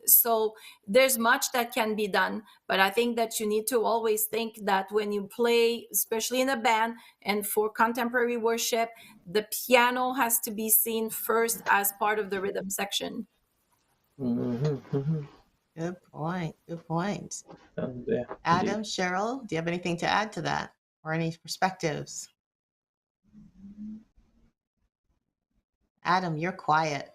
so there's much that can be done, but I think that you need to always think that when you play, especially in a band and for contemporary worship, the piano has to be seen first as part of the rhythm section. Good point. Yeah, Adam, Cheryl, do you have anything to add to that, or any perspectives? Adam, you're quiet.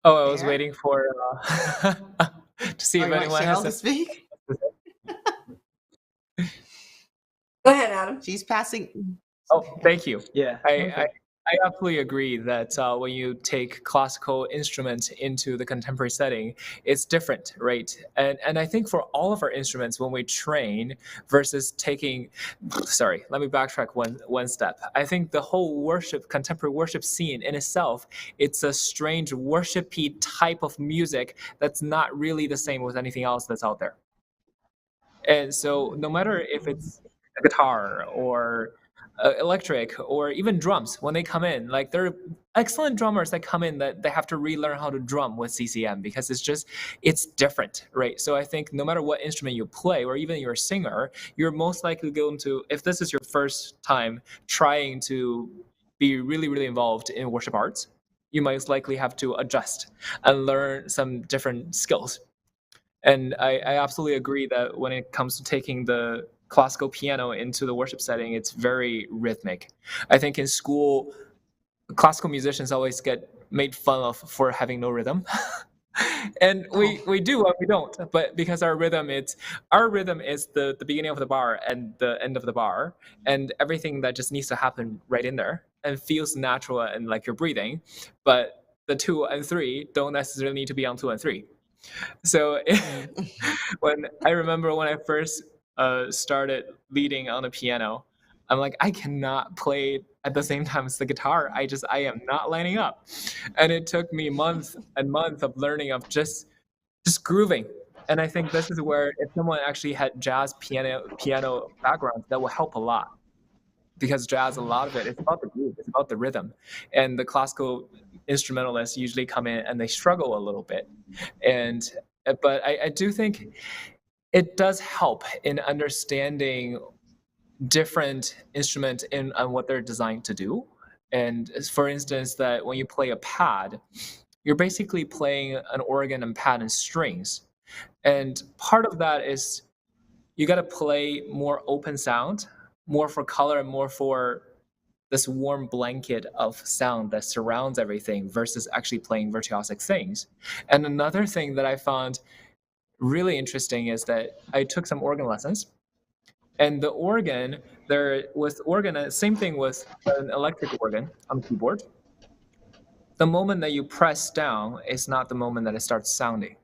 Oh, I was waiting for to see if anyone Cheryl has to speak. Go ahead, Adam. She's passing. Oh, thank you. Yeah. I absolutely agree that when you take classical instruments into the contemporary setting, it's different, right? And I think for all of our instruments, when we train versus taking, sorry, let me backtrack one step. I think the whole contemporary worship scene in itself, it's a strange worshipy type of music that's not really the same with anything else that's out there. And so no matter if it's a guitar or electric or even drums, when they come in, like there are excellent drummers that come in that they have to relearn how to drum with CCM because it's different, right? So I think no matter what instrument you play, or even you're a singer, you're most likely going to, if this is your first time trying to be really, really involved in worship arts, you might likely have to adjust and learn some different skills. And I absolutely agree that when it comes to taking the classical piano into the worship setting, it's very rhythmic. I think in school, classical musicians always get made fun of for having no rhythm. And we do and we don't, but because our rhythm is the beginning of the bar and the end of the bar, and everything that just needs to happen right in there and feels natural and like you're breathing. But the 2 and 3 don't necessarily need to be on 2 and 3. So when I first started leading on the piano, I'm like, I cannot play at the same time as the guitar. I am not lining up. And it took me months and months of learning of just grooving. And I think this is where if someone actually had jazz piano background, that will help a lot. Because jazz, a lot of it, it's about the groove, it's about the rhythm. And the classical instrumentalists usually come in and they struggle a little bit. But I do think it does help in understanding different instruments and what they're designed to do. And for instance, that when you play a pad, you're basically playing an organ and pad and strings. And part of that is you got to play more open sound, more for color and more for this warm blanket of sound that surrounds everything versus actually playing virtuosic things. And another thing that I found really interesting is that I took some organ lessons. And the organ, same thing with an electric organ on the keyboard. The moment that you press down is not the moment that it starts sounding.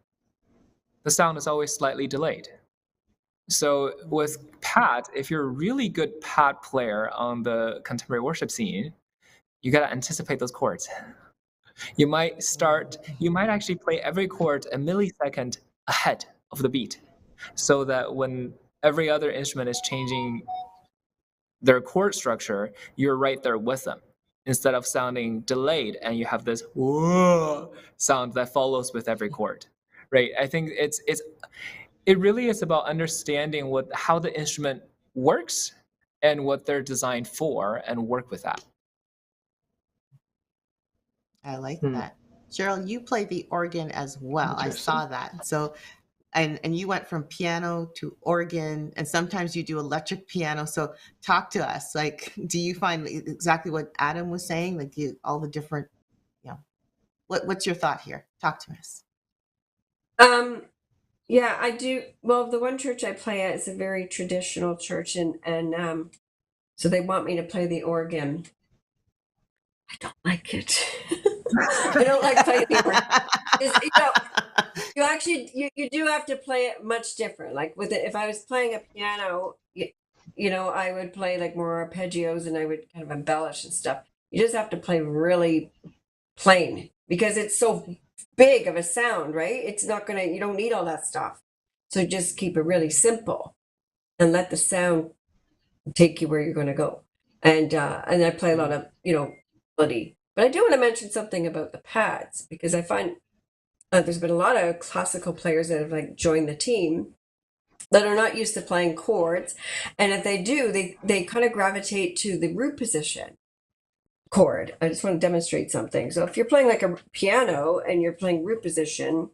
The sound is always slightly delayed. So with pad, if you're a really good pad player on the contemporary worship scene, you got to anticipate those chords. You might actually play every chord a millisecond ahead of the beat, so that when every other instrument is changing their chord structure, you're right there with them, instead of sounding delayed and you have this whoa sound that follows with every chord, right? I think it really is about understanding how the instrument works and what they're designed for, and work with that. I like that. Cheryl, you play the organ as well. I saw that. So, and you went from piano to organ, and sometimes you do electric piano. So talk to us. Like, do you find exactly what Adam was saying? Like all the different, what's your thought here? Talk to us. Yeah, I do. Well, the one church I play at is a very traditional church, and so they want me to play the organ. I don't like it. I don't like playing the organ. You do have to play it much different. Like with it, if I was playing a piano, I would play like more arpeggios and I would kind of embellish and stuff. You just have to play really plain because it's so big of a sound, right? You don't need all that stuff. So just keep it really simple and let the sound take you where you're going to go. And I play a lot of, melody. But I do want to mention something about the pads, because I find there's been a lot of classical players that have joined the team that are not used to playing chords. And if they do, they kind of gravitate to the root position chord. I just want to demonstrate something. So if you're playing like a piano and you're playing root position,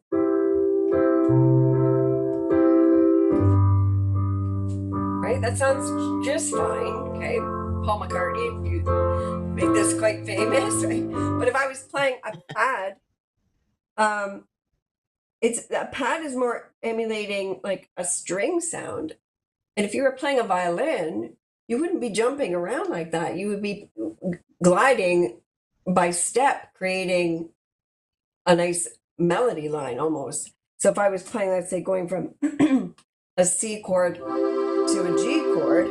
right? That sounds just fine. Okay, Paul McCartney, you make this quite famous, right? But if I was playing a pad, a pad is more emulating like a string sound. And if you were playing a violin, you wouldn't be jumping around like that. You would be gliding by step, creating a nice melody line almost. So if I was playing, let's say, going from a C chord to a G chord,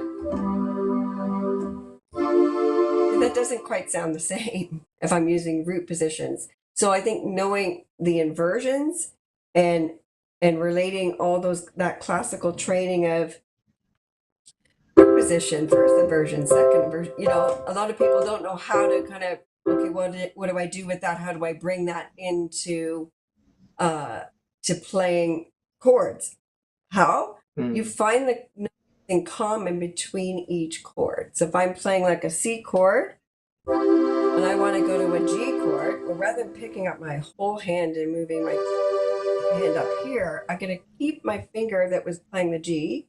that doesn't quite sound the same if I'm using root positions. So I think knowing the inversions and relating all that classical training of position, first inversion, second inversion, a lot of people don't know how to kind of, okay, what do I do with that? How do I bring that into to playing chords? How? You find the notes in common between each chord. So if I'm playing like a C chord and I want to go to a G chord, well, rather than picking up my whole hand and moving my hand up here, I'm going to keep my finger that was playing the G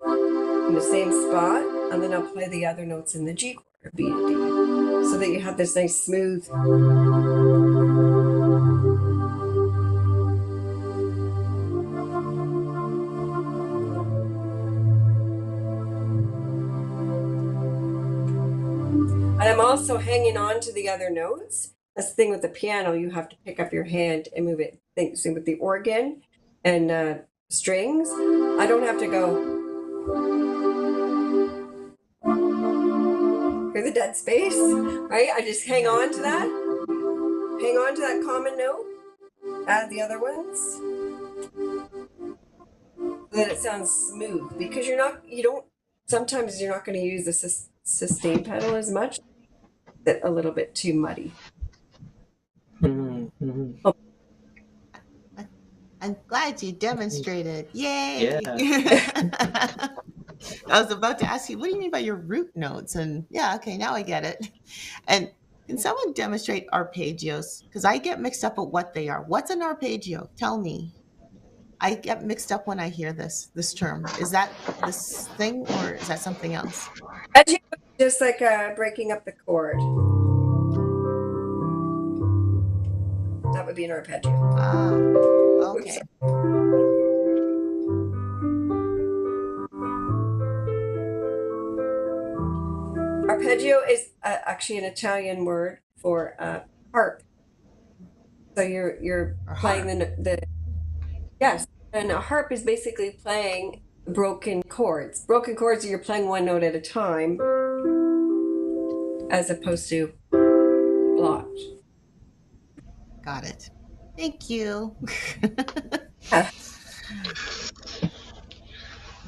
in the same spot, and then I'll play the other notes in the G chord, B to D, so that you have this nice smooth. And I'm also hanging on to the other notes. That's the thing with the piano, you have to pick up your hand and move it same with the organ and strings. I don't have to go, hear the dead space, right? I just hang on to that common note, add the other ones, so that it sounds smooth, because sometimes you're not going to use the sustain pedal as much. It's a little bit too muddy. Mm-hmm. I'm glad you demonstrated. Yay! Yeah. I was about to ask you, what do you mean by your root notes? And yeah, okay, now I get it. And can someone demonstrate arpeggios? Because I get mixed up at what they are. What's an arpeggio? Tell me. I get mixed up when I hear this term. Is that this thing, or is that something else? Just like breaking up the chord. That would be an arpeggio. Okay. Arpeggio is actually an Italian word for harp. So you're playing the yes, and a harp is basically playing broken chords. Broken chords are you're playing one note at a time, as opposed to blocked. Got it. Thank you.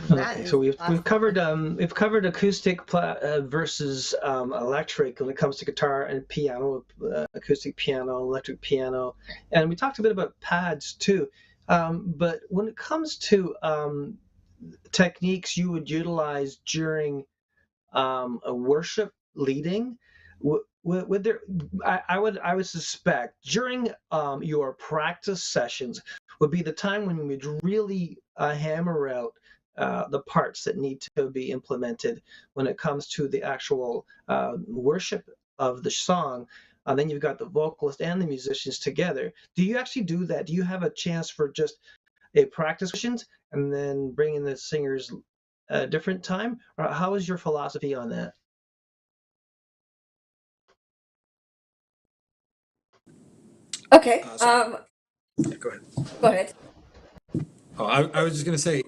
Okay, so we've covered acoustic versus electric when it comes to guitar and piano, acoustic piano, electric piano, and we talked a bit about pads too. But when it comes to techniques you would utilize during a worship leading, would there? I would suspect during your practice sessions would be the time when you would really hammer out the parts that need to be implemented when it comes to the actual worship of the song. Then you've got the vocalist and the musicians together. Do you actually do that? Do you have a chance for just a practice sessions and then bring in the singers a different time? Or how is your philosophy on that? Okay. Yeah, go ahead. Go ahead. Oh, I was just going to say,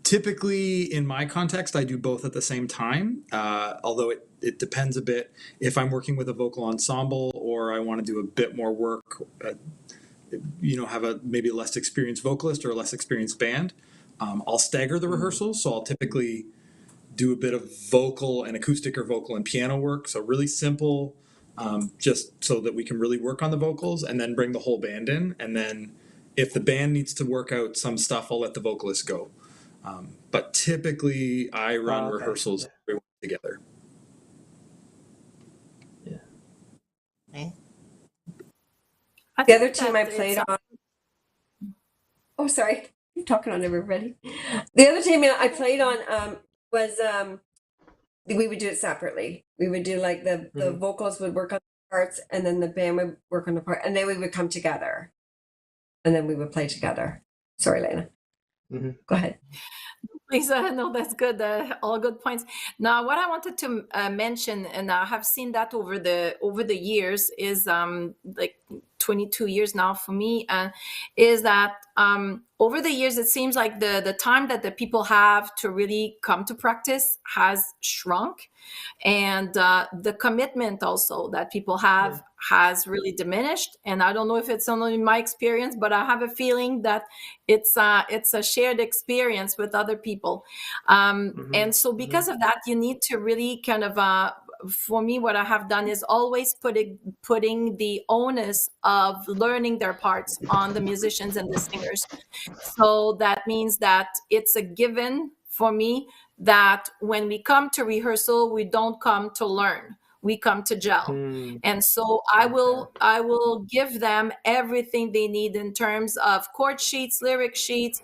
typically in my context, I do both at the same time, although it depends a bit if I'm working with a vocal ensemble or I want to do a bit more work, have a maybe a less experienced vocalist or a less experienced band. I'll stagger the rehearsals, so I'll typically do a bit of vocal and acoustic or vocal and piano work, so really simple, just so that we can really work on the vocals, and then bring the whole band in, and then if the band needs to work out some stuff, I'll let the vocalist go. But typically, I run rehearsals everyone together. Yeah. Okay. The other team I played on. Oh, sorry, I'm talking on everybody. The other team I played on was we would do it separately. We would do like the vocals would work on the parts, and then the band would work on the part, and then we would come together, and then we would play together. Sorry, Lena. Go ahead. Lisa, no, that's good. All good points. Now, what I wanted to mention, and I have seen that over the years, is like 22 years now for me, is that over the years, it seems like the time that the people have to really come to practice has shrunk. And the commitment also that people have has really diminished. And I don't know if it's only my experience, but I have a feeling that it's a shared experience with other people. And so because of that, you need to really kind of, for me, what I have done is always putting the onus of learning their parts on the musicians and the singers. So that means that it's a given for me that when we come to rehearsal, we don't come to learn. We come to gel. And so I will give them everything they need in terms of chord sheets, lyric sheets,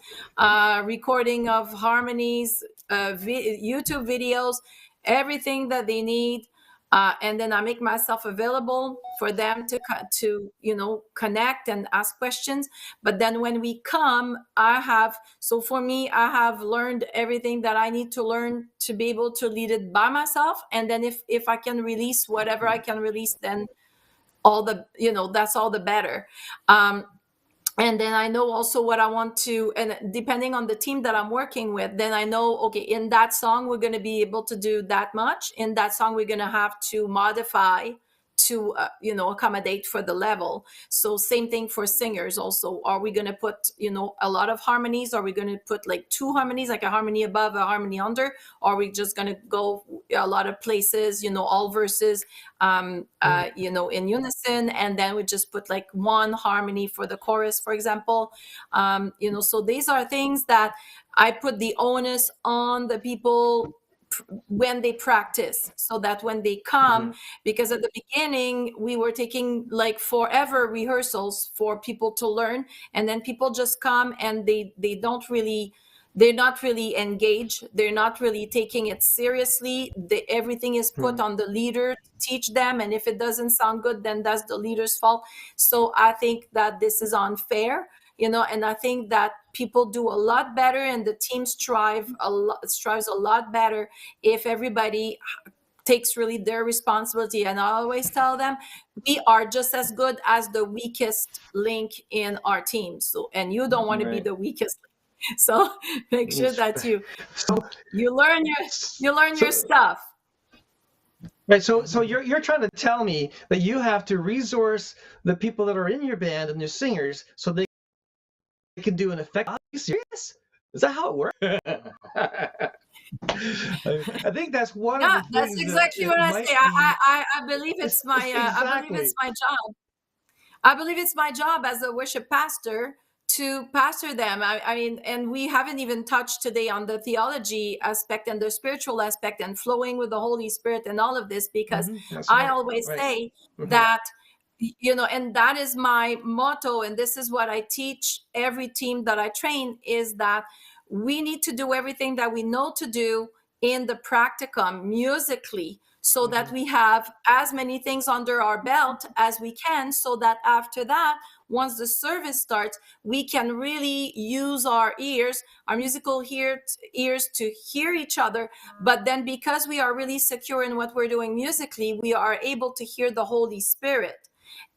recording of harmonies, YouTube videos, everything that they need. And then I make myself available for them to connect and ask questions. But then when we come, for me, I have learned everything that I need to learn to be able to lead it by myself. And then if I can release whatever I can release, then all the, that's all the better. And then I know also what I want to, and depending on the team that I'm working with, then I know, okay, in that song, we're going to be able to do that much. In that song, we're going to have to modify to, accommodate for the level. So same thing for singers also. Are we going to put, a lot of harmonies? Are we going to put like 2 harmonies, like a harmony above, a harmony under? Or are we just going to go a lot of places, all verses, in unison, and then we just put like 1 harmony for the chorus, for example. So these are things that I put the onus on the people when they practice, so that when they come, because at the beginning we were taking like forever rehearsals for people to learn, and then people just come and they're not really engaged, they're not really taking it seriously. Everything is put on the leader to teach them, and if it doesn't sound good, then that's the leader's fault. So I think that this is unfair, and I think that people do a lot better, and the team strives a lot better if everybody takes really their responsibility. And I always tell them, we are just as good as the weakest link in our team. So, and you don't want to be the weakest link. So make sure that you learn your stuff. Right. So you're trying to tell me that you have to resource the people that are in your band and your singers so they can do an effect. Are you serious? Is that how it works? I think that's one of the things. That's exactly what I say. I believe it's my I believe it's my job. I believe it's my job as a worship pastor to pastor them. I mean, and we haven't even touched today on the theology aspect and the spiritual aspect and flowing with the Holy Spirit and all of this, because I always say that, and that is my motto, and this is what I teach every team that I train, is that we need to do everything that we know to do in the practicum musically, so that we have as many things under our belt as we can, so that after that, once the service starts, we can really use our musical ears to hear each other. But then because we are really secure in what we're doing musically, we are able to hear the Holy Spirit,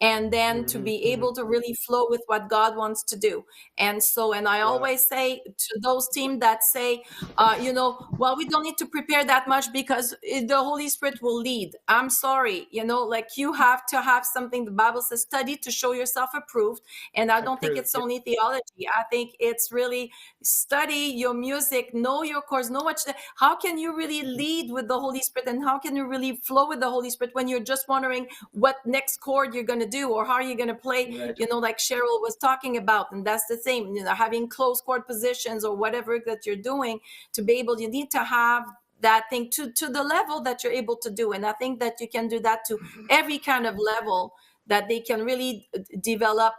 and then to be able to really flow with what God wants to do. And I always say to those teams that say, well, we don't need to prepare that much because the Holy Spirit will lead. I'm sorry, like you have to have something. The Bible says, study to show yourself approved. And I don't think it's only theology. I think it's really study your music, know your chords, know how can you really lead with the Holy Spirit, and how can you really flow with the Holy Spirit when you're just wondering what next chord you're going to do, or how are you going to play, like Cheryl was talking about. And that's the same, having close chord positions or whatever that you're doing, to be able, you need to have that thing to the level that you're able to do. And I think that you can do that to every kind of level, that they can really develop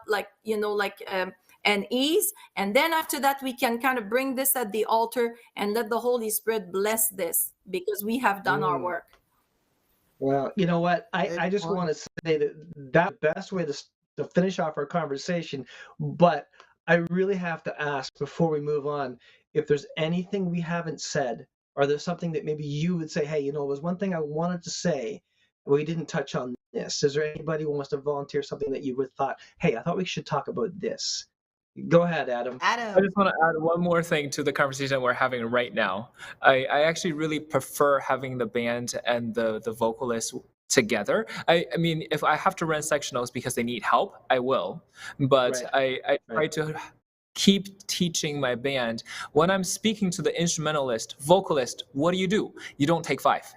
an ease. And then after that, we can kind of bring this at the altar and let the Holy Spirit bless this, because we have done our work. Well, you know what? I just want to say that that's the best way to finish off our conversation. But I really have to ask before we move on, if there's anything we haven't said, or there's something that maybe you would say, hey, it was one thing I wanted to say, we didn't touch on this. Is there anybody who wants to volunteer something that you would thought, hey, I thought we should talk about this? Go ahead, Adam. I just want to add one more thing to the conversation we're having right now. I actually really prefer having the band and the vocalist together. I mean, if I have to run sectionals because they need help, I will. But I try to keep teaching my band. When I'm speaking to the instrumentalist, vocalist, what do? You don't take 5.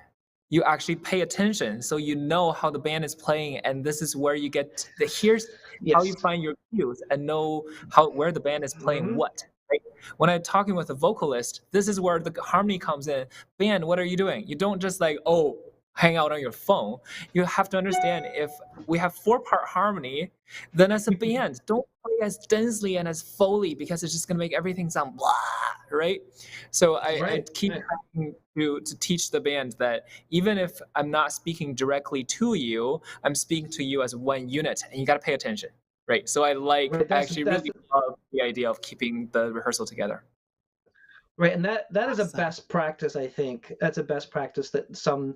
You actually pay attention, so you know how the band is playing, and this is where you get here's how you find your cues and know where the band is playing what. Right? When I'm talking with a vocalist, this is where the harmony comes in. Band, what are you doing? You don't just hang out on your phone. You have to understand, if we have 4-part harmony, then as a band, don't play as densely and as fully, because it's just going to make everything sound blah, right? So I keep having to teach the band that even if I'm not speaking directly to you, I'm speaking to you as one unit, and you got to pay attention, right? So I really love the idea of keeping the rehearsal together. Right, and that is a best practice, I think. That's a best practice that some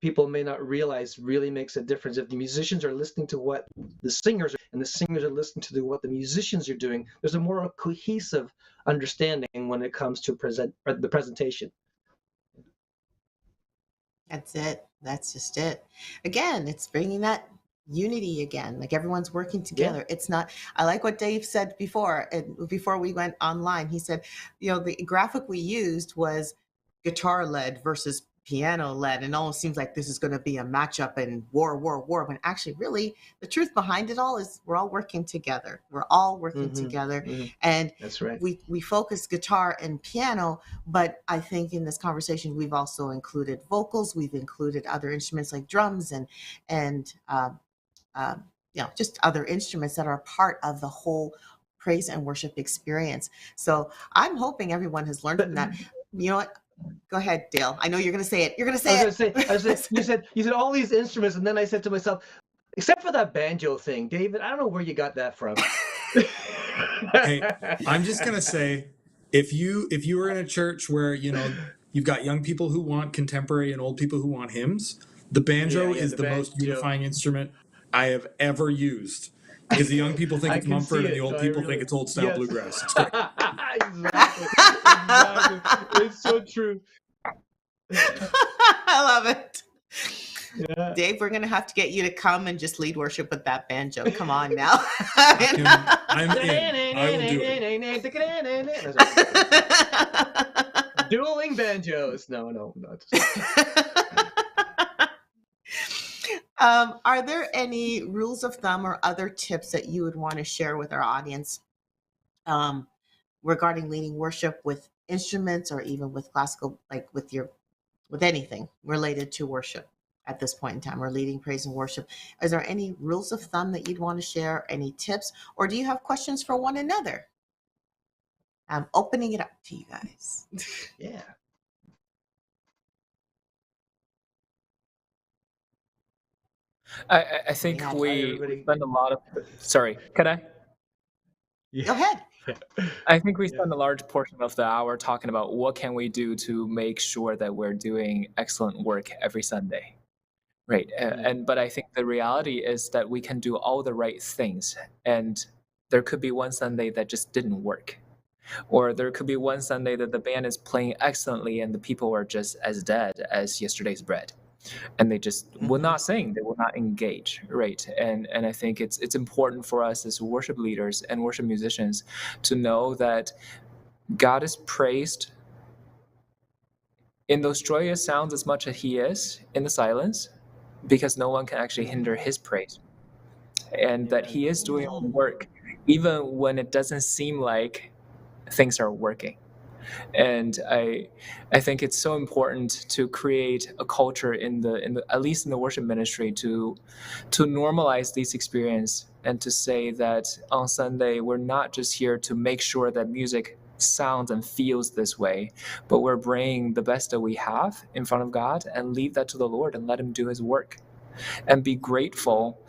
people may not realize really makes a difference. If the musicians are listening to what the singers are, and the singers are listening to what the musicians are doing, there's a more cohesive understanding when it comes to the presentation. That's it. That's just it. Again, it's bringing that unity again. Like everyone's working together. Yeah. It's not, I like what Dave said before we went online. He said, the graphic we used was guitar led versus piano led, and it almost seems like this is going to be a matchup and war. When actually, really, the truth behind it all is we're all working together. We're all working together, and that's right. We focus guitar and piano, but I think in this conversation we've also included vocals. We've included other instruments like drums and just other instruments that are part of the whole praise and worship experience. So I'm hoping everyone has learned from that. You know what? Go ahead, Dale. I know you're going to say it. You're going to say it. You said all these instruments, and then I said to myself, except for that banjo thing, David, I don't know where you got that from. Hey, I'm just going to say, if you were in a church where, you've got young people who want contemporary and old people who want hymns, the banjo is the most unifying instrument I have ever used. Because the young people think it's Mumford and the old people think it's old style bluegrass. It's great. Exactly. It's so true. I love it. Yeah. Dave, we're going to have to get you to come and just lead worship with that banjo. Come on now. I'm in. I will do it. Dueling banjos. No. Are there any rules of thumb or other tips that you would want to share with our audience regarding leading worship with instruments or even with classical, like with anything related to worship at this point in time, or leading praise and worship? Is there any rules of thumb that you'd want to share, any tips, or do you have questions for one another? I'm opening it up to you guys. Yeah. I think we spend a lot of... Sorry, can I? Go ahead. I think we spend a large portion of the hour talking about what can we do to make sure that we're doing excellent work every Sunday, right? But I think the reality is that we can do all the right things, and there could be one Sunday that just didn't work, or there could be one Sunday that the band is playing excellently and the people are just as dead as yesterday's bread. And they just will not sing, they will not engage, right? And I think it's important for us as worship leaders and worship musicians to know that God is praised in those joyous sounds as much as he is in the silence, because no one can actually hinder his praise. And that he is doing work even when it doesn't seem like things are working. And I think it's so important to create a culture in the at least in the worship ministry to normalize these experiences, and to say that on Sunday we're not just here to make sure that music sounds and feels this way, but we're bringing the best that we have in front of God and leave that to the Lord and let him do his work, and be grateful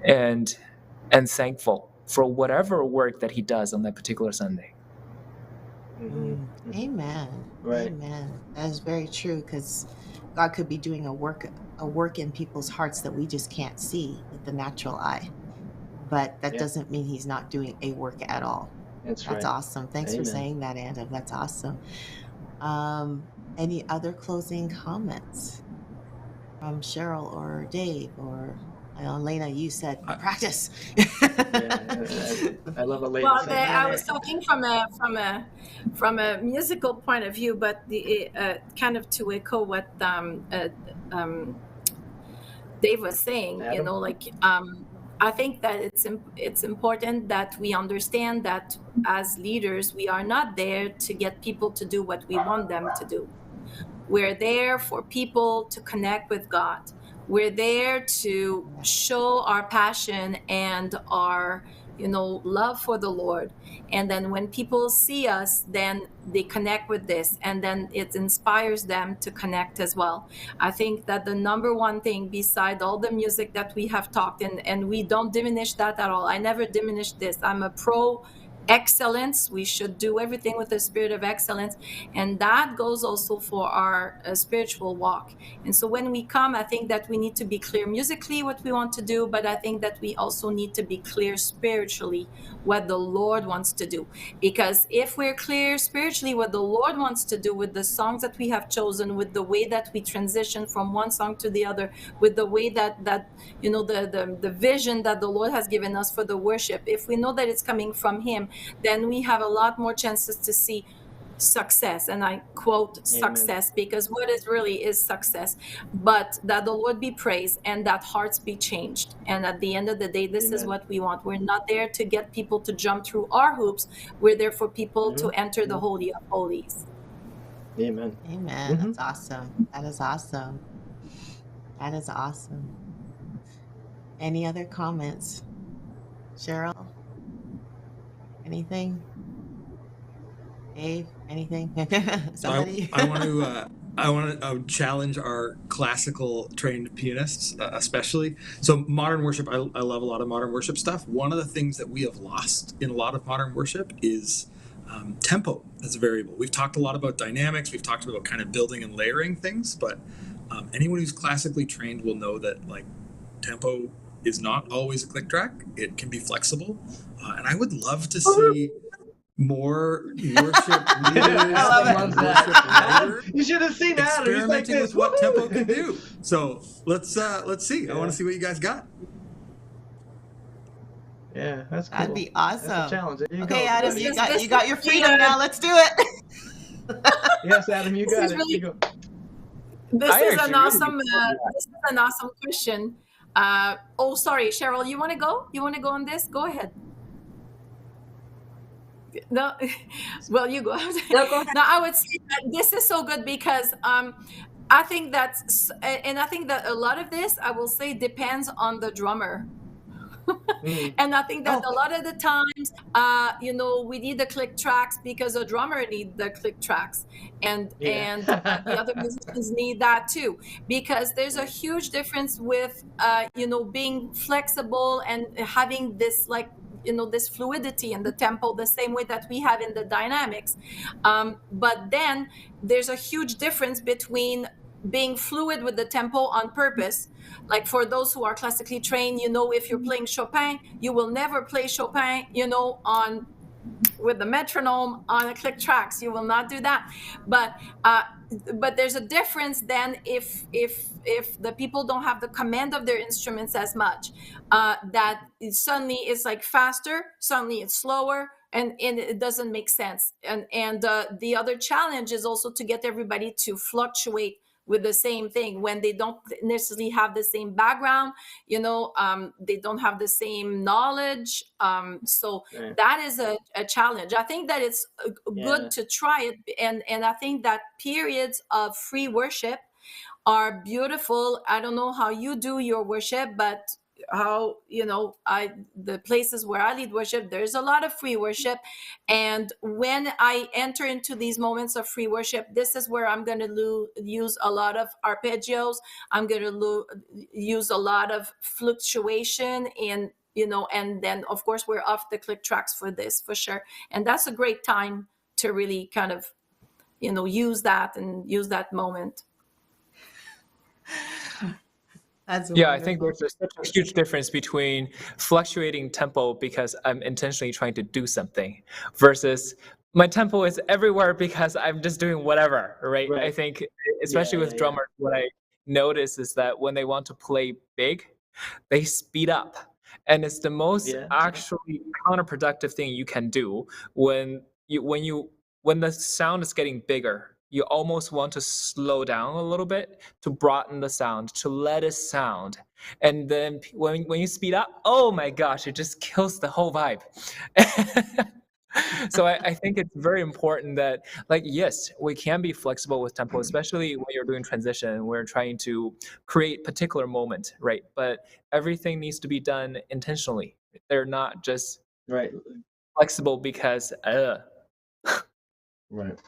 and thankful for whatever work that he does on that particular Sunday. Amen. Right. Amen. That is very true, because God could be doing a work in people's hearts that we just can't see with the natural eye. But that doesn't mean he's not doing a work at all. That's right. Awesome. Thanks for saying that, Anna. That's awesome. Any other closing comments from Cheryl or Dave or Lena? You said practice. I love a Lena. Well, I was talking from a musical point of view, but the kind of to echo what Dave was saying. Adam? I think that it's important that we understand that as leaders, we are not there to get people to do what we want them to do. We're there for people to connect with God. We're there to show our passion and our, love for the Lord. And then when people see us, then they connect with this, and then it inspires them to connect as well. I think that the number one thing, beside all the music that we have talked, and we don't diminish that at all. I never diminish this. I'm a pro excellence. We should do everything with a spirit of excellence, and that goes also for our spiritual walk. And so when we come, I think that we need to be clear musically what we want to do, but I think that we also need to be clear spiritually what the Lord wants to do. Because if we're clear spiritually what the Lord wants to do with the songs that we have chosen, with the way that we transition from one song to the other, with the way that the vision that the Lord has given us for the worship, if we know that it's coming from Him, then we have a lot more chances to see success. And I quote success, because what is really is success, but that the Lord be praised and that hearts be changed. And at the end of the day, this is what we want. We're not there to get people to jump through our hoops. We're there for people to enter the Holy of Holies. Amen. Amen. That's awesome. That is awesome. That is awesome. Any other comments? Cheryl? Anything? Dave? Anything? Somebody? I want to challenge our classical trained pianists, especially. So modern worship, I love a lot of modern worship stuff. One of the things that we have lost in a lot of modern worship is tempo as a variable. We've talked a lot about dynamics. We've talked about kind of building and layering things, but anyone who's classically trained will know that like tempo is not always a click track. It can be flexible, and I would love to see more worship leaders. You should have seen Adam. Experimenting with what tempo can do. So let's see. I want to see what you guys got. Yeah, that's cool. That'd be awesome. That's a challenge. There you Okay, go. Adam, you got your freedom now. Let's do it. Yes, Adam, you got it. You go. This is an awesome question. Sorry, Cheryl, you want to go? You want to go on this? Go ahead. No, well, you go. No, go ahead. No, I would say that this is so good because I think that a lot of this, I will say, depends on the drummer. And I think that a lot of the times, we need the click tracks because the drummer needs the click tracks, and the other musicians need that too, because there's a huge difference with being flexible and having this this fluidity in the tempo, the same way that we have in the dynamics. But then there's a huge difference between being fluid with the tempo on purpose. Like for those who are classically trained, if you're playing Chopin, you will never play Chopin, with the metronome on a click tracks. You will not do that. But there's a difference then if the people don't have the command of their instruments as much, that suddenly it's like faster, suddenly it's slower, and it doesn't make sense. And the other challenge is also to get everybody to fluctuate with the same thing when they don't necessarily have the same background, they don't have the same knowledge. So that is a challenge. I think that it's good to try it. And I think that periods of free worship are beautiful. I don't know how you do your worship, but how the places where I lead worship, there's a lot of free worship, and when I enter into these moments of free worship, this is where I'm going to use a lot of arpeggios. I'm going to use a lot of fluctuation, and and then of course we're off the click tracks for this, for sure. And that's a great time to really kind of use that moment. I think there's such a huge difference between fluctuating tempo because I'm intentionally trying to do something versus my tempo is everywhere because I'm just doing whatever, right? I think especially with drummers, what I notice is that when they want to play big, they speed up. And it's the most actually counterproductive thing you can do when the sound is getting bigger. You almost want to slow down a little bit to broaden the sound, to let it sound. And then when you speed up, oh my gosh, it just kills the whole vibe. So I think it's very important that, yes, we can be flexible with tempo, especially when you're doing transition. We're trying to create particular moment, right? But everything needs to be done intentionally. They're not just flexible because, Right.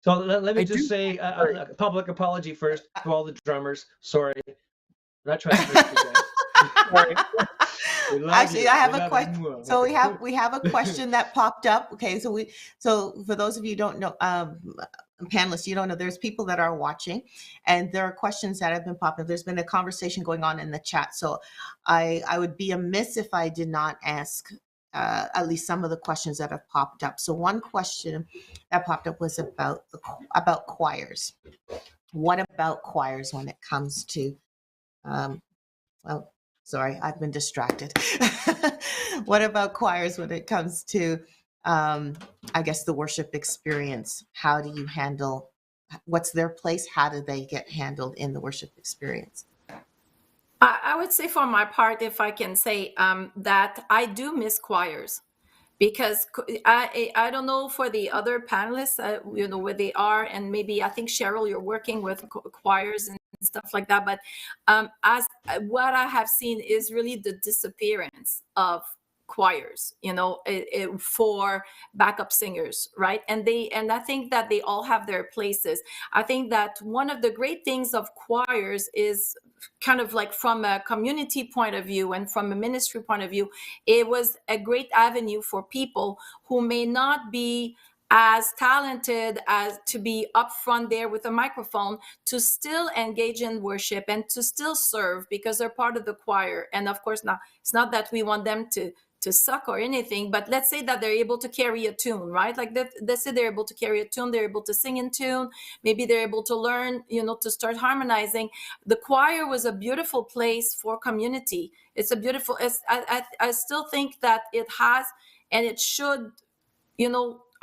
So let me just say a public apology first to all the drummers. Sorry. I'm not trying to hurt you guys. Sorry. We love Actually, you. I have We a love question. you. So we have a question that popped up. Okay, so for those of you who don't know, panelists, you don't know, there's people that are watching, and there are questions that have been popping up. There's been a conversation going on in the chat. So I would be amiss if I did not ask at least some of the questions that have popped up. So one question that popped up was about choirs. What about choirs when it comes to well, sorry, I've been distracted. What about choirs when it comes to, I guess, the worship experience? How do you handle, what's their place? How do they get handled in the worship experience? I would say for my part, if I can say that I do miss choirs. Because I don't know for the other panelists, where they are, and maybe I think Cheryl, you're working with choirs and stuff like that. But as what I have seen is really the disappearance of choirs, for backup singers, right? And I think that they all have their places. I think that one of the great things of choirs is kind of like from a community point of view and from a ministry point of view, it was a great avenue for people who may not be as talented as to be up front there with a microphone to still engage in worship and to still serve because they're part of the choir. And of course, now it's not that we want them to suck or anything, but let's say that they're able to carry a tune, right? Like let's say they're able to carry a tune, they're able to sing in tune, maybe they're able to learn, to start harmonizing. The choir was a beautiful place for community. It's a beautiful, I still think that it has, and it should,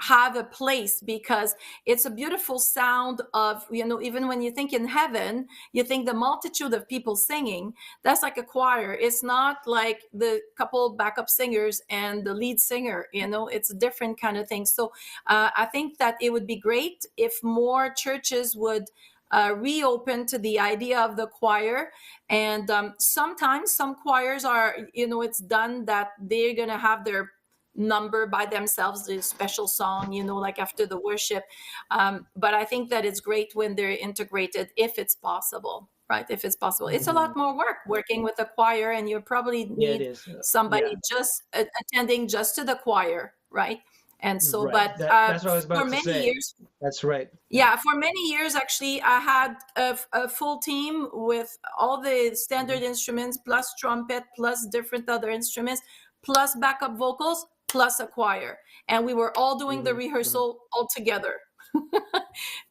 have a place because it's a beautiful sound of, even when you think in heaven, you think the multitude of people singing, that's like a choir. It's not like the couple backup singers and the lead singer, it's a different kind of thing. So I think that it would be great if more churches would reopen to the idea of the choir. And sometimes some choirs are, it's done that they're going to have their number by themselves, the special song, like after the worship. But I think that it's great when they're integrated, if it's possible, right? If it's possible. It's a lot more work working with a choir, and you probably need somebody just attending just to the choir, right? And so, right. but That's what I was about for to many say. years, That's right. yeah, for many years, actually, I had a full team with all the standard instruments, plus trumpet, plus different other instruments, plus backup vocals, plus a choir. And we were all doing the rehearsal all together.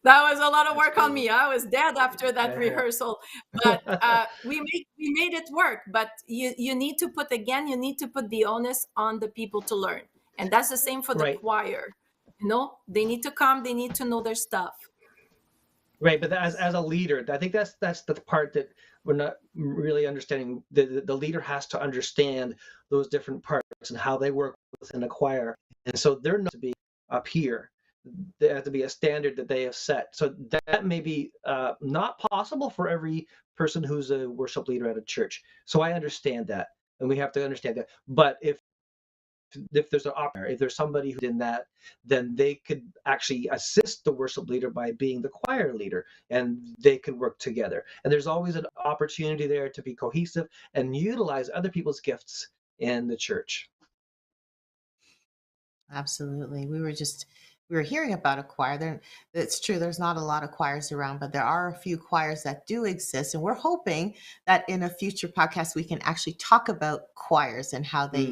That was a lot of work on me. I was dead after that rehearsal, but we made it work. But you need to put the onus on the people to learn, and that's the same for the choir. They need to come. They need to know their stuff. Right, but as a leader, I think that's the part that we're not really understanding. The leader has to understand those different parts and how they work within a choir, and so they're not to be up here. There has to be a standard that they have set. So that may be not possible for every person who's a worship leader at a church. So I understand that, and we have to understand that. But if there's if there's somebody who's in that, then they could actually assist the worship leader by being the choir leader, and they can work together. And there's always an opportunity there to be cohesive and utilize other people's gifts in the church. Absolutely. We were hearing about a choir. It's true, there's not a lot of choirs around, but there are a few choirs that do exist. And we're hoping that in a future podcast, we can actually talk about choirs and how they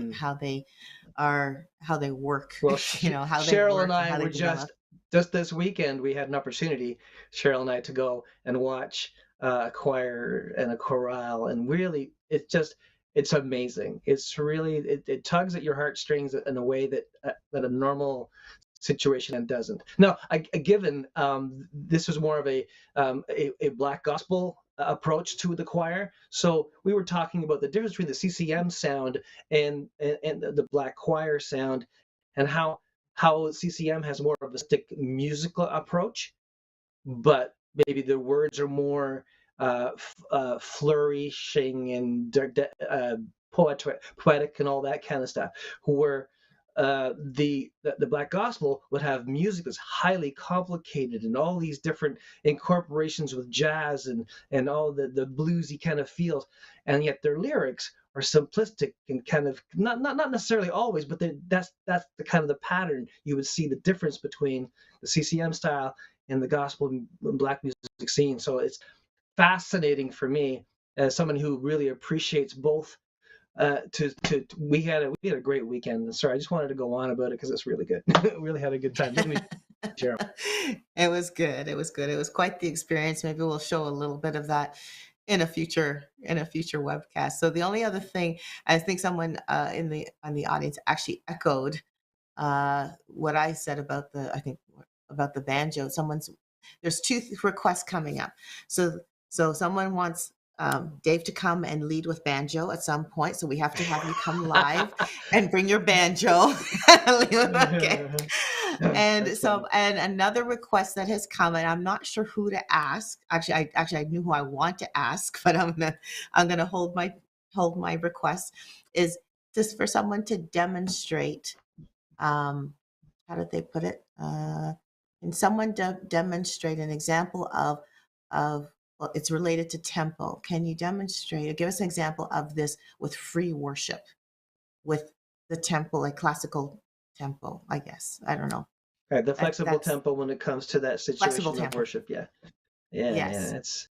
work. Well, how they Cheryl work and I how they were develop. just this weekend, we had an opportunity, Cheryl and I, to go and watch a choir and a chorale, and really, it's amazing. It's really, it tugs at your heartstrings in a way that a normal situation doesn't. Now, given this was more of a Black gospel approach to the choir, so we were talking about the difference between the CCM sound and the Black choir sound, and how CCM has more of a stick musical approach, but maybe the words are more flourishing and poetic and all that kind of stuff, where the Black gospel would have music that's highly complicated and all these different incorporations with jazz and all the bluesy kind of feels, and yet their lyrics simplistic and kind of not necessarily always, but that's the kind of the pattern you would see the difference between the CCM style and the gospel and Black music scene. So it's fascinating for me as someone who really appreciates both. We had a great weekend. Sorry, I just wanted to go on about it because it's really good. We really had a good time, didn't we, Cheryl? It was good. It was good. It was quite the experience. Maybe we'll show a little bit of that in a future webcast. So the only other thing, I think someone on the audience actually echoed what I said about the banjo. There's two requests coming up. So someone wants Dave to come and lead with banjo at some point. So we have to have you come live and bring your banjo. Okay. And and another request that has come, and I'm not sure who to ask. Actually, I knew who I want to ask, but I'm gonna hold my request, is just for someone to demonstrate. How did they put it? Can someone demonstrate an example of well, it's related to tempo. Can you demonstrate or give us an example of this with free worship, with the tempo, like classical tempo, I guess. I don't know. Right, the flexible tempo when it comes to that situation of worship. Yeah. Yes. It's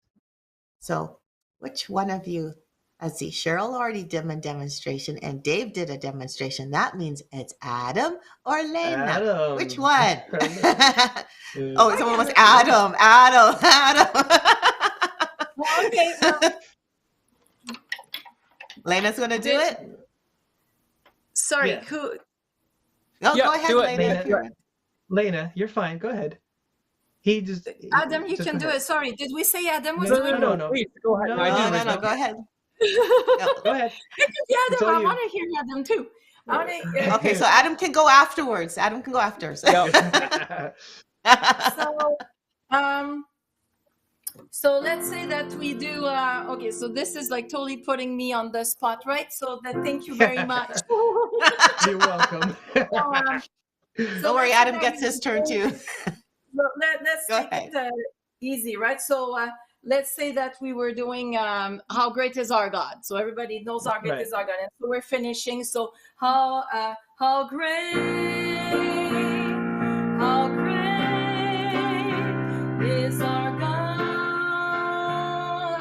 so. Which one of you? Let's see. Cheryl already did a demonstration, and Dave did a demonstration. That means it's Adam or Lena. Adam. Which one? Oh, someone was Adam. Okay. Lena's going to do it. Sorry, Yeah. who? No, Yeah, go ahead, do it, Lena. Lena, you're fine. Go ahead. Adam, you can do it. Sorry, did we say Adam was doing it? No. Please, go ahead. No, go ahead. Go ahead. Yeah, Adam, I want to hear Adam too. Okay, so Adam can go afterwards. So let's say that we do okay, so this is like totally putting me on the spot, right? So thank you very much. You're welcome. Don't worry, Adam gets his turn too. Let's take it easy, right? So let's say that we were doing How Great Is Our God. So everybody knows How Great Is Our God. And so we're finishing. So how great is our God.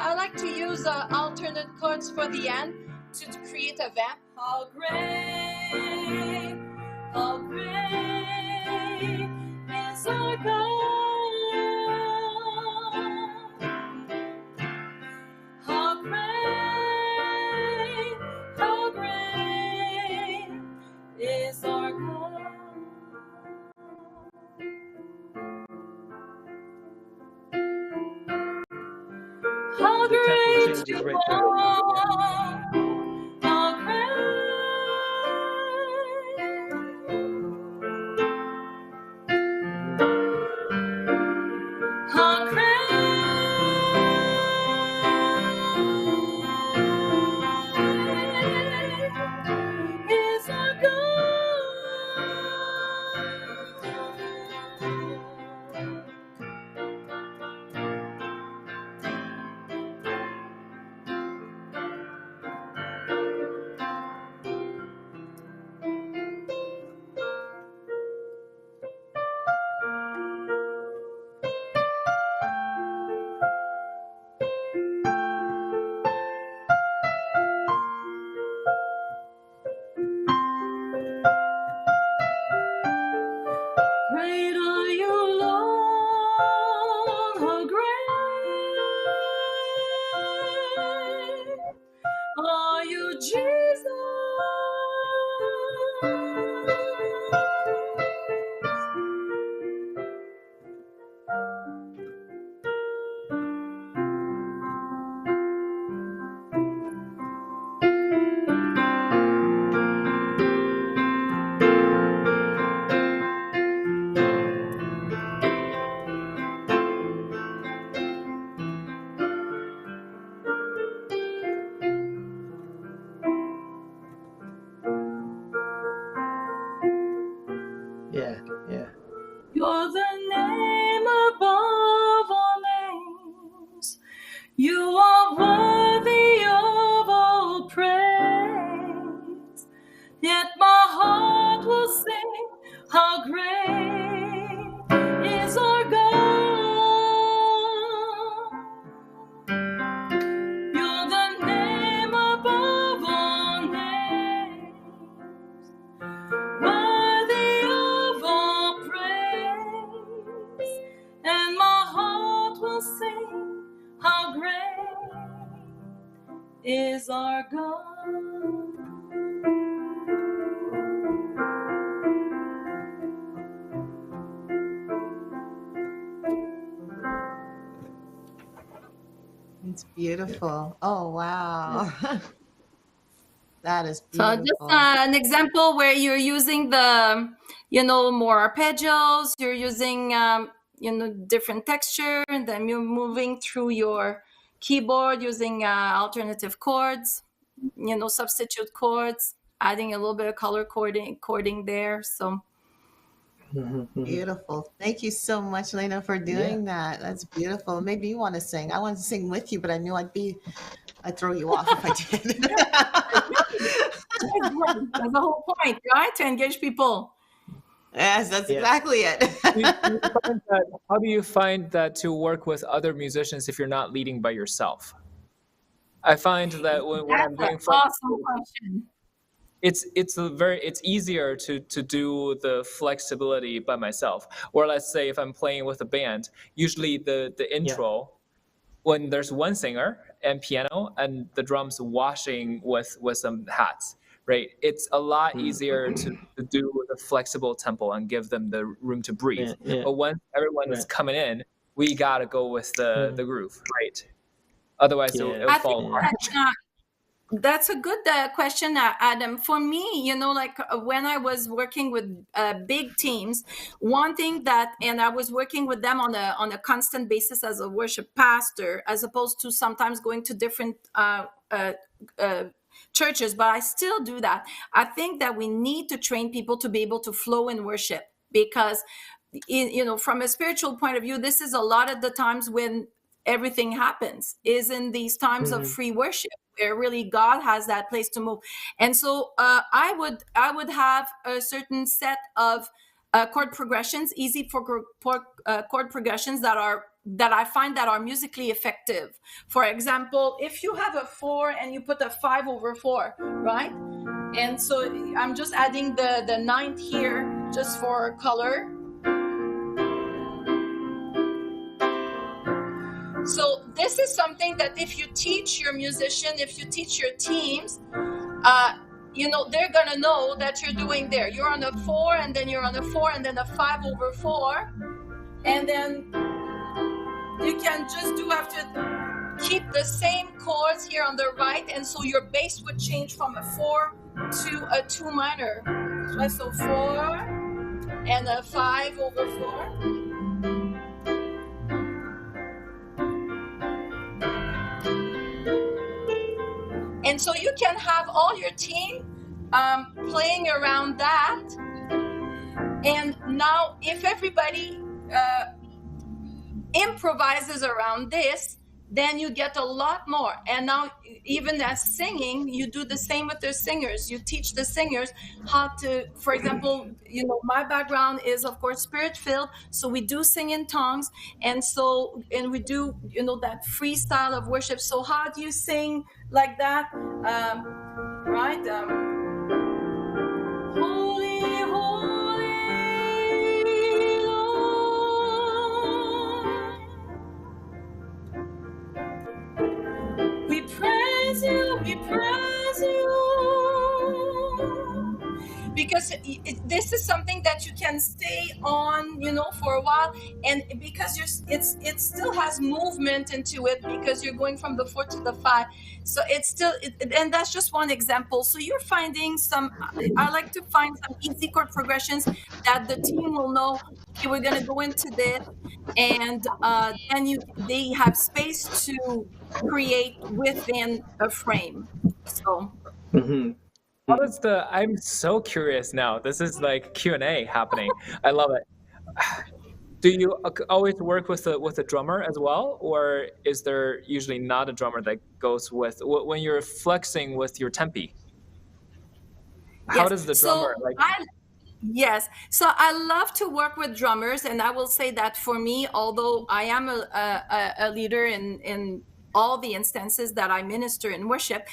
I like to use alternate chords for the end to create a vamp. How great is our God. How great is our God. How great you are. How is our is our God. It's beautiful. Oh, wow. That is So beautiful. just an example where you're using the, more arpeggios, you're using, different texture, and then you're moving through your keyboard using alternative chords, substitute chords, adding a little bit of color coding there. So Beautiful. Thank you so much, Lena, for doing that. That's beautiful. Maybe you want to sing. I wanted to sing with you, but I knew I'd throw you off if I did. that's the whole point, right? To engage people. Yes, that's exactly it. How do you find that to work with other musicians if you're not leading by yourself? I find that when I'm doing awesome question. It's easier to do the flexibility by myself. Or let's say if I'm playing with a band, usually the intro, when there's one singer and piano and the drums washing with some hats, right? It's a lot easier to do the flexible tempo and give them the room to breathe. But once everyone is coming in, we gotta go with the groove, right? Otherwise it'll fall apart. That's a good question, Adam. For me, when I was working with big teams, one thing and I was working with them on a constant basis as a worship pastor, as opposed to sometimes going to different churches, but I still do that. I think that we need to train people to be able to flow in worship, because, from a spiritual point of view, this is a lot of the times when everything happens is in these times of free worship, where really God has that place to move. And so I would have a certain set of chord progressions, easy for chord progressions that I find that are musically effective. For example, if you have a 4 and you put a 5/4, right? And so I'm just adding the ninth here just for color. So this is something that if you teach your musician, if you teach your teams, they're going to know that you're doing there. You're on a 4, and then you're on a 4, and then a 5/4. And then you can just keep the same chords here on the right. And so your bass would change from a 4 to a 2 minor. So 4 and a 5/4. And so you can have all your team playing around that. And now if everybody improvises around this, then you get a lot more. And now, even as singing, you do the same with the singers. You teach the singers how to, for example, my background is, of course, spirit-filled. So we do sing in tongues. And we do, that freestyle of worship. So how do you sing like that? Right? Holy, holy Lord, we praise you, we praise you. Because this is something that you can stay on, for a while, and because it still has movement into it, because you're going from the 4 to the 5. So it's still, and that's just one example. So you're finding I like to find some easy chord progressions that the team will know, okay, we're going to go into this, and then they have space to create within a frame. So. I'm so curious now. This is like Q&A happening. I love it. Do you always work with a drummer as well, or is there usually not a drummer that goes with when you're flexing with your tempi? How does the drummer Yes. So I love to work with drummers, and I will say that for me, although I am a leader in all the instances that I minister in worship,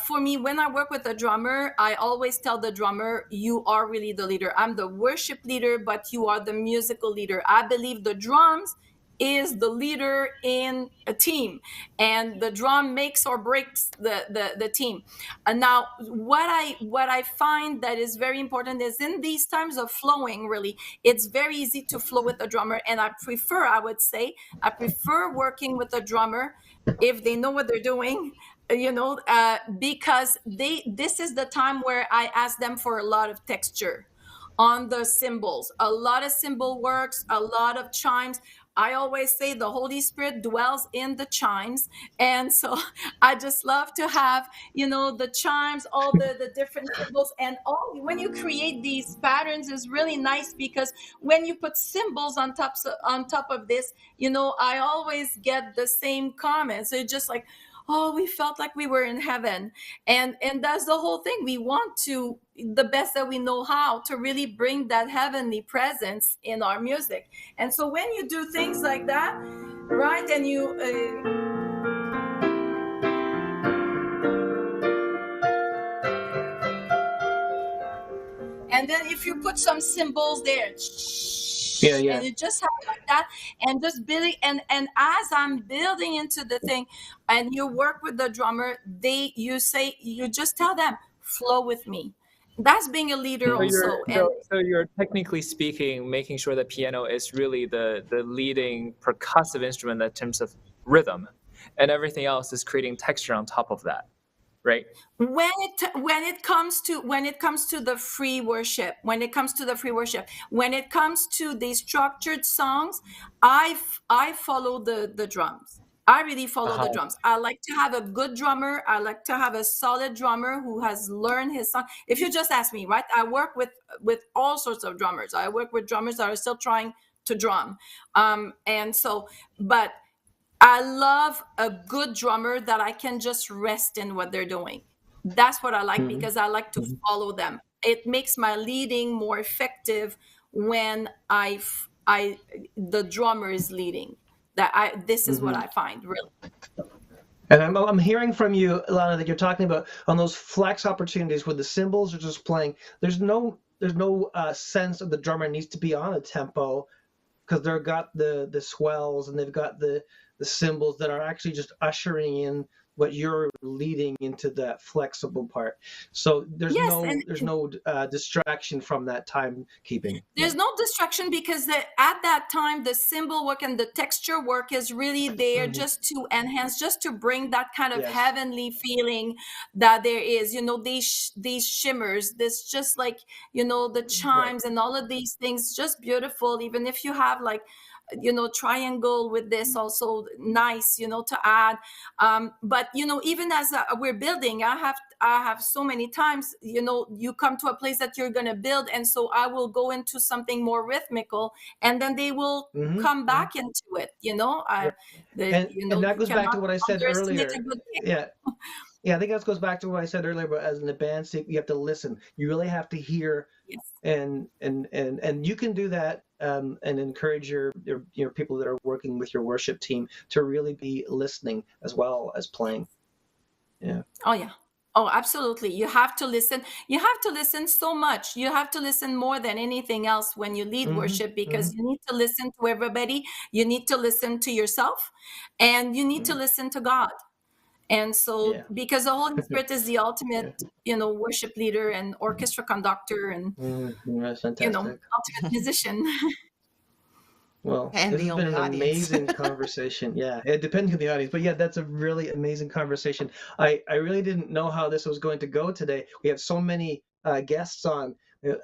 for me, when I work with a drummer, I always tell the drummer, you are really the leader. I'm the worship leader, but you are the musical leader. I believe the drums is the leader in a team, and the drum makes or breaks the team. And now what I find that is very important is in these times of flowing, really, it's very easy to flow with the drummer. And I would say I prefer working with a drummer if they know what they're doing, because this is the time where I ask them for a lot of texture on the cymbals, a lot of cymbal works, a lot of chimes. I always say the Holy Spirit dwells in the chimes. And so I just love to have, the chimes, all the different cymbals. And when you create these patterns is really nice, because when you put cymbals on top of this, I always get the same comments. It's just like, oh, we felt like we were in heaven. And that's the whole thing. We want to, the best that we know how, to really bring that heavenly presence in our music. And so when you do things like that, right, and you and then if you put some cymbals there, and you just have like that, and just building, and as I'm building into the thing, and you work with the drummer, you just tell them, flow with me. That's being a leader also. So you're technically speaking, making sure the piano is really the leading percussive instrument in terms of rhythm, and everything else is creating texture on top of that. Right. When it comes to the free worship, when it comes to the structured songs, I follow the drums. I really follow the drums. I like to have a good drummer. I like to have a solid drummer who has learned his song. If you just ask me, right, I work with all sorts of drummers. I work with drummers that are still trying to drum, but I love a good drummer that I can just rest in what they're doing. That's what I like, because I like to follow them. It makes my leading more effective when the drummer is leading. This is what I find, really. And I'm hearing from you, Lena, that you're talking about on those flex opportunities where the cymbals are just playing. There's no sense of the drummer needs to be on a tempo, because they've got the swells and they've got the cymbals that are actually just ushering in what you're leading into that flexible part. So there's no distraction from that timekeeping. There's no distraction, because at that time, the cymbal work and the texture work is really there just to enhance, just to bring that kind of heavenly feeling that there is, these shimmers, this just like, the chimes and all of these things, just beautiful. Even if you have like, triangle with this, also nice, to add. But, even as we're building, I have so many times, you come to a place that you're going to build. And so I will go into something more rhythmical, and then they will come back into it, and that goes back to what I said earlier. Yeah, I think that goes back to what I said earlier, but as an advanced, you have to listen. You really have to hear, and you can do that, and encourage your people that are working with your worship team to really be listening as well as playing. Yeah. Oh yeah. Oh, absolutely. You have to listen. You have to listen so much. You have to listen more than anything else when you lead worship, because you need to listen to everybody. You need to listen to yourself, and you need to listen to God. And so, because the Holy Spirit is the ultimate, worship leader and orchestra conductor and, ultimate musician. Well, this has been an amazing conversation. Yeah, depending on the audience. But yeah, that's a really amazing conversation. I really didn't know how this was going to go today. We have so many guests on,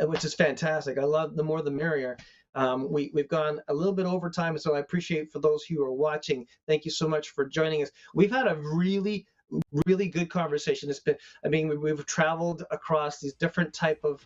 which is fantastic. I love the more the merrier. We've gone a little bit over time, so I appreciate for those who are watching. Thank you so much for joining us. We've had a really, really good conversation. We've traveled across these different type of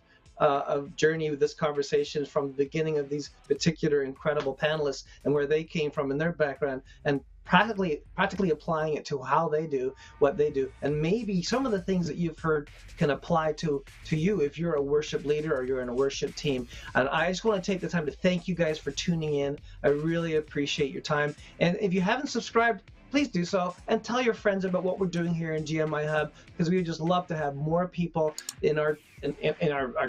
journey with this conversation from the beginning of these particular incredible panelists and where they came from in their background, and practically applying it to how they do what they do. And maybe some of the things that you've heard can apply to you if you're a worship leader or you're in a worship team. And I just want to take the time to thank you guys for tuning in. I really appreciate your time. And if you haven't subscribed, please do so, and tell your friends about what we're doing here in GMIHub, because we would just love to have more people in our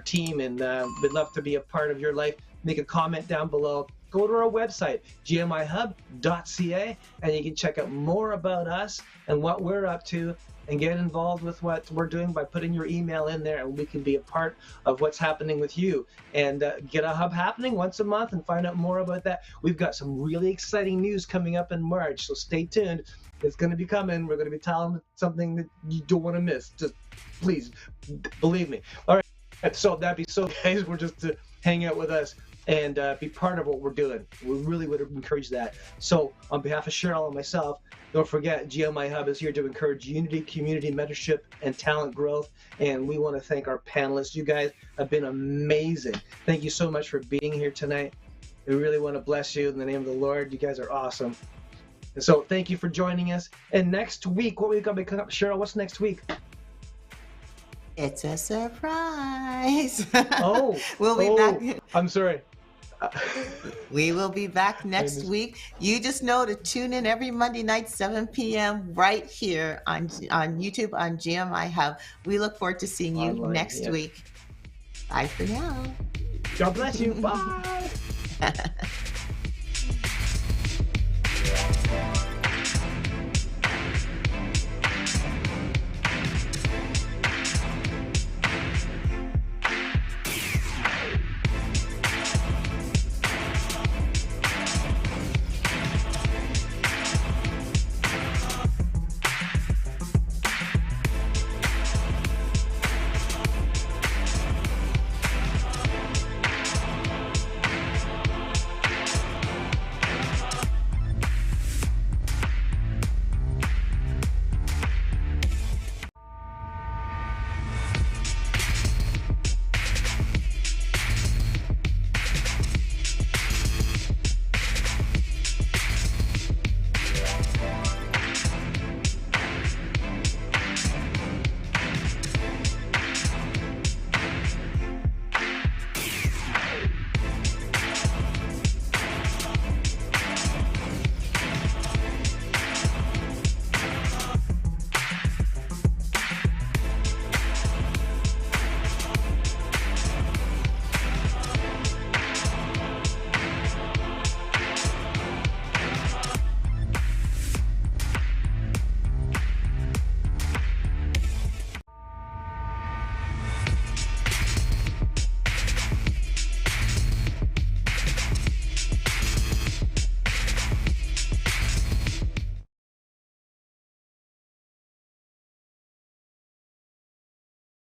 team, and we'd love to be a part of your life. Make a comment down below. go to our website, gmihub.ca, and you can check out more about us and what we're up to, and get involved with what we're doing by putting your email in there, and we can be a part of what's happening with you. And get a hub happening once a month and find out more about that. We've got some really exciting news coming up in March, so stay tuned. It's going to be coming. We're going to be telling something that you don't want to miss. Just please believe me. All right, so that'd be so, guys. We're just to hang out with us and be part of what we're doing. We really would encourage that. So on behalf of Cheryl and myself, don't forget, GMIHub is here to encourage unity, community mentorship, and talent growth. And we want to thank our panelists. You guys have been amazing. Thank you so much for being here tonight. We really want to bless you in the name of the Lord. You guys are awesome. And so thank you for joining us. And next week, what we got coming up, Cheryl, what's next week? It's a surprise. Oh, we'll be back. I'm sorry. We will be back next week. You just know to tune in every Monday night, 7 p.m. right here on YouTube on GMIHub. We look forward to seeing you next week. Bye for now. God bless you. Bye.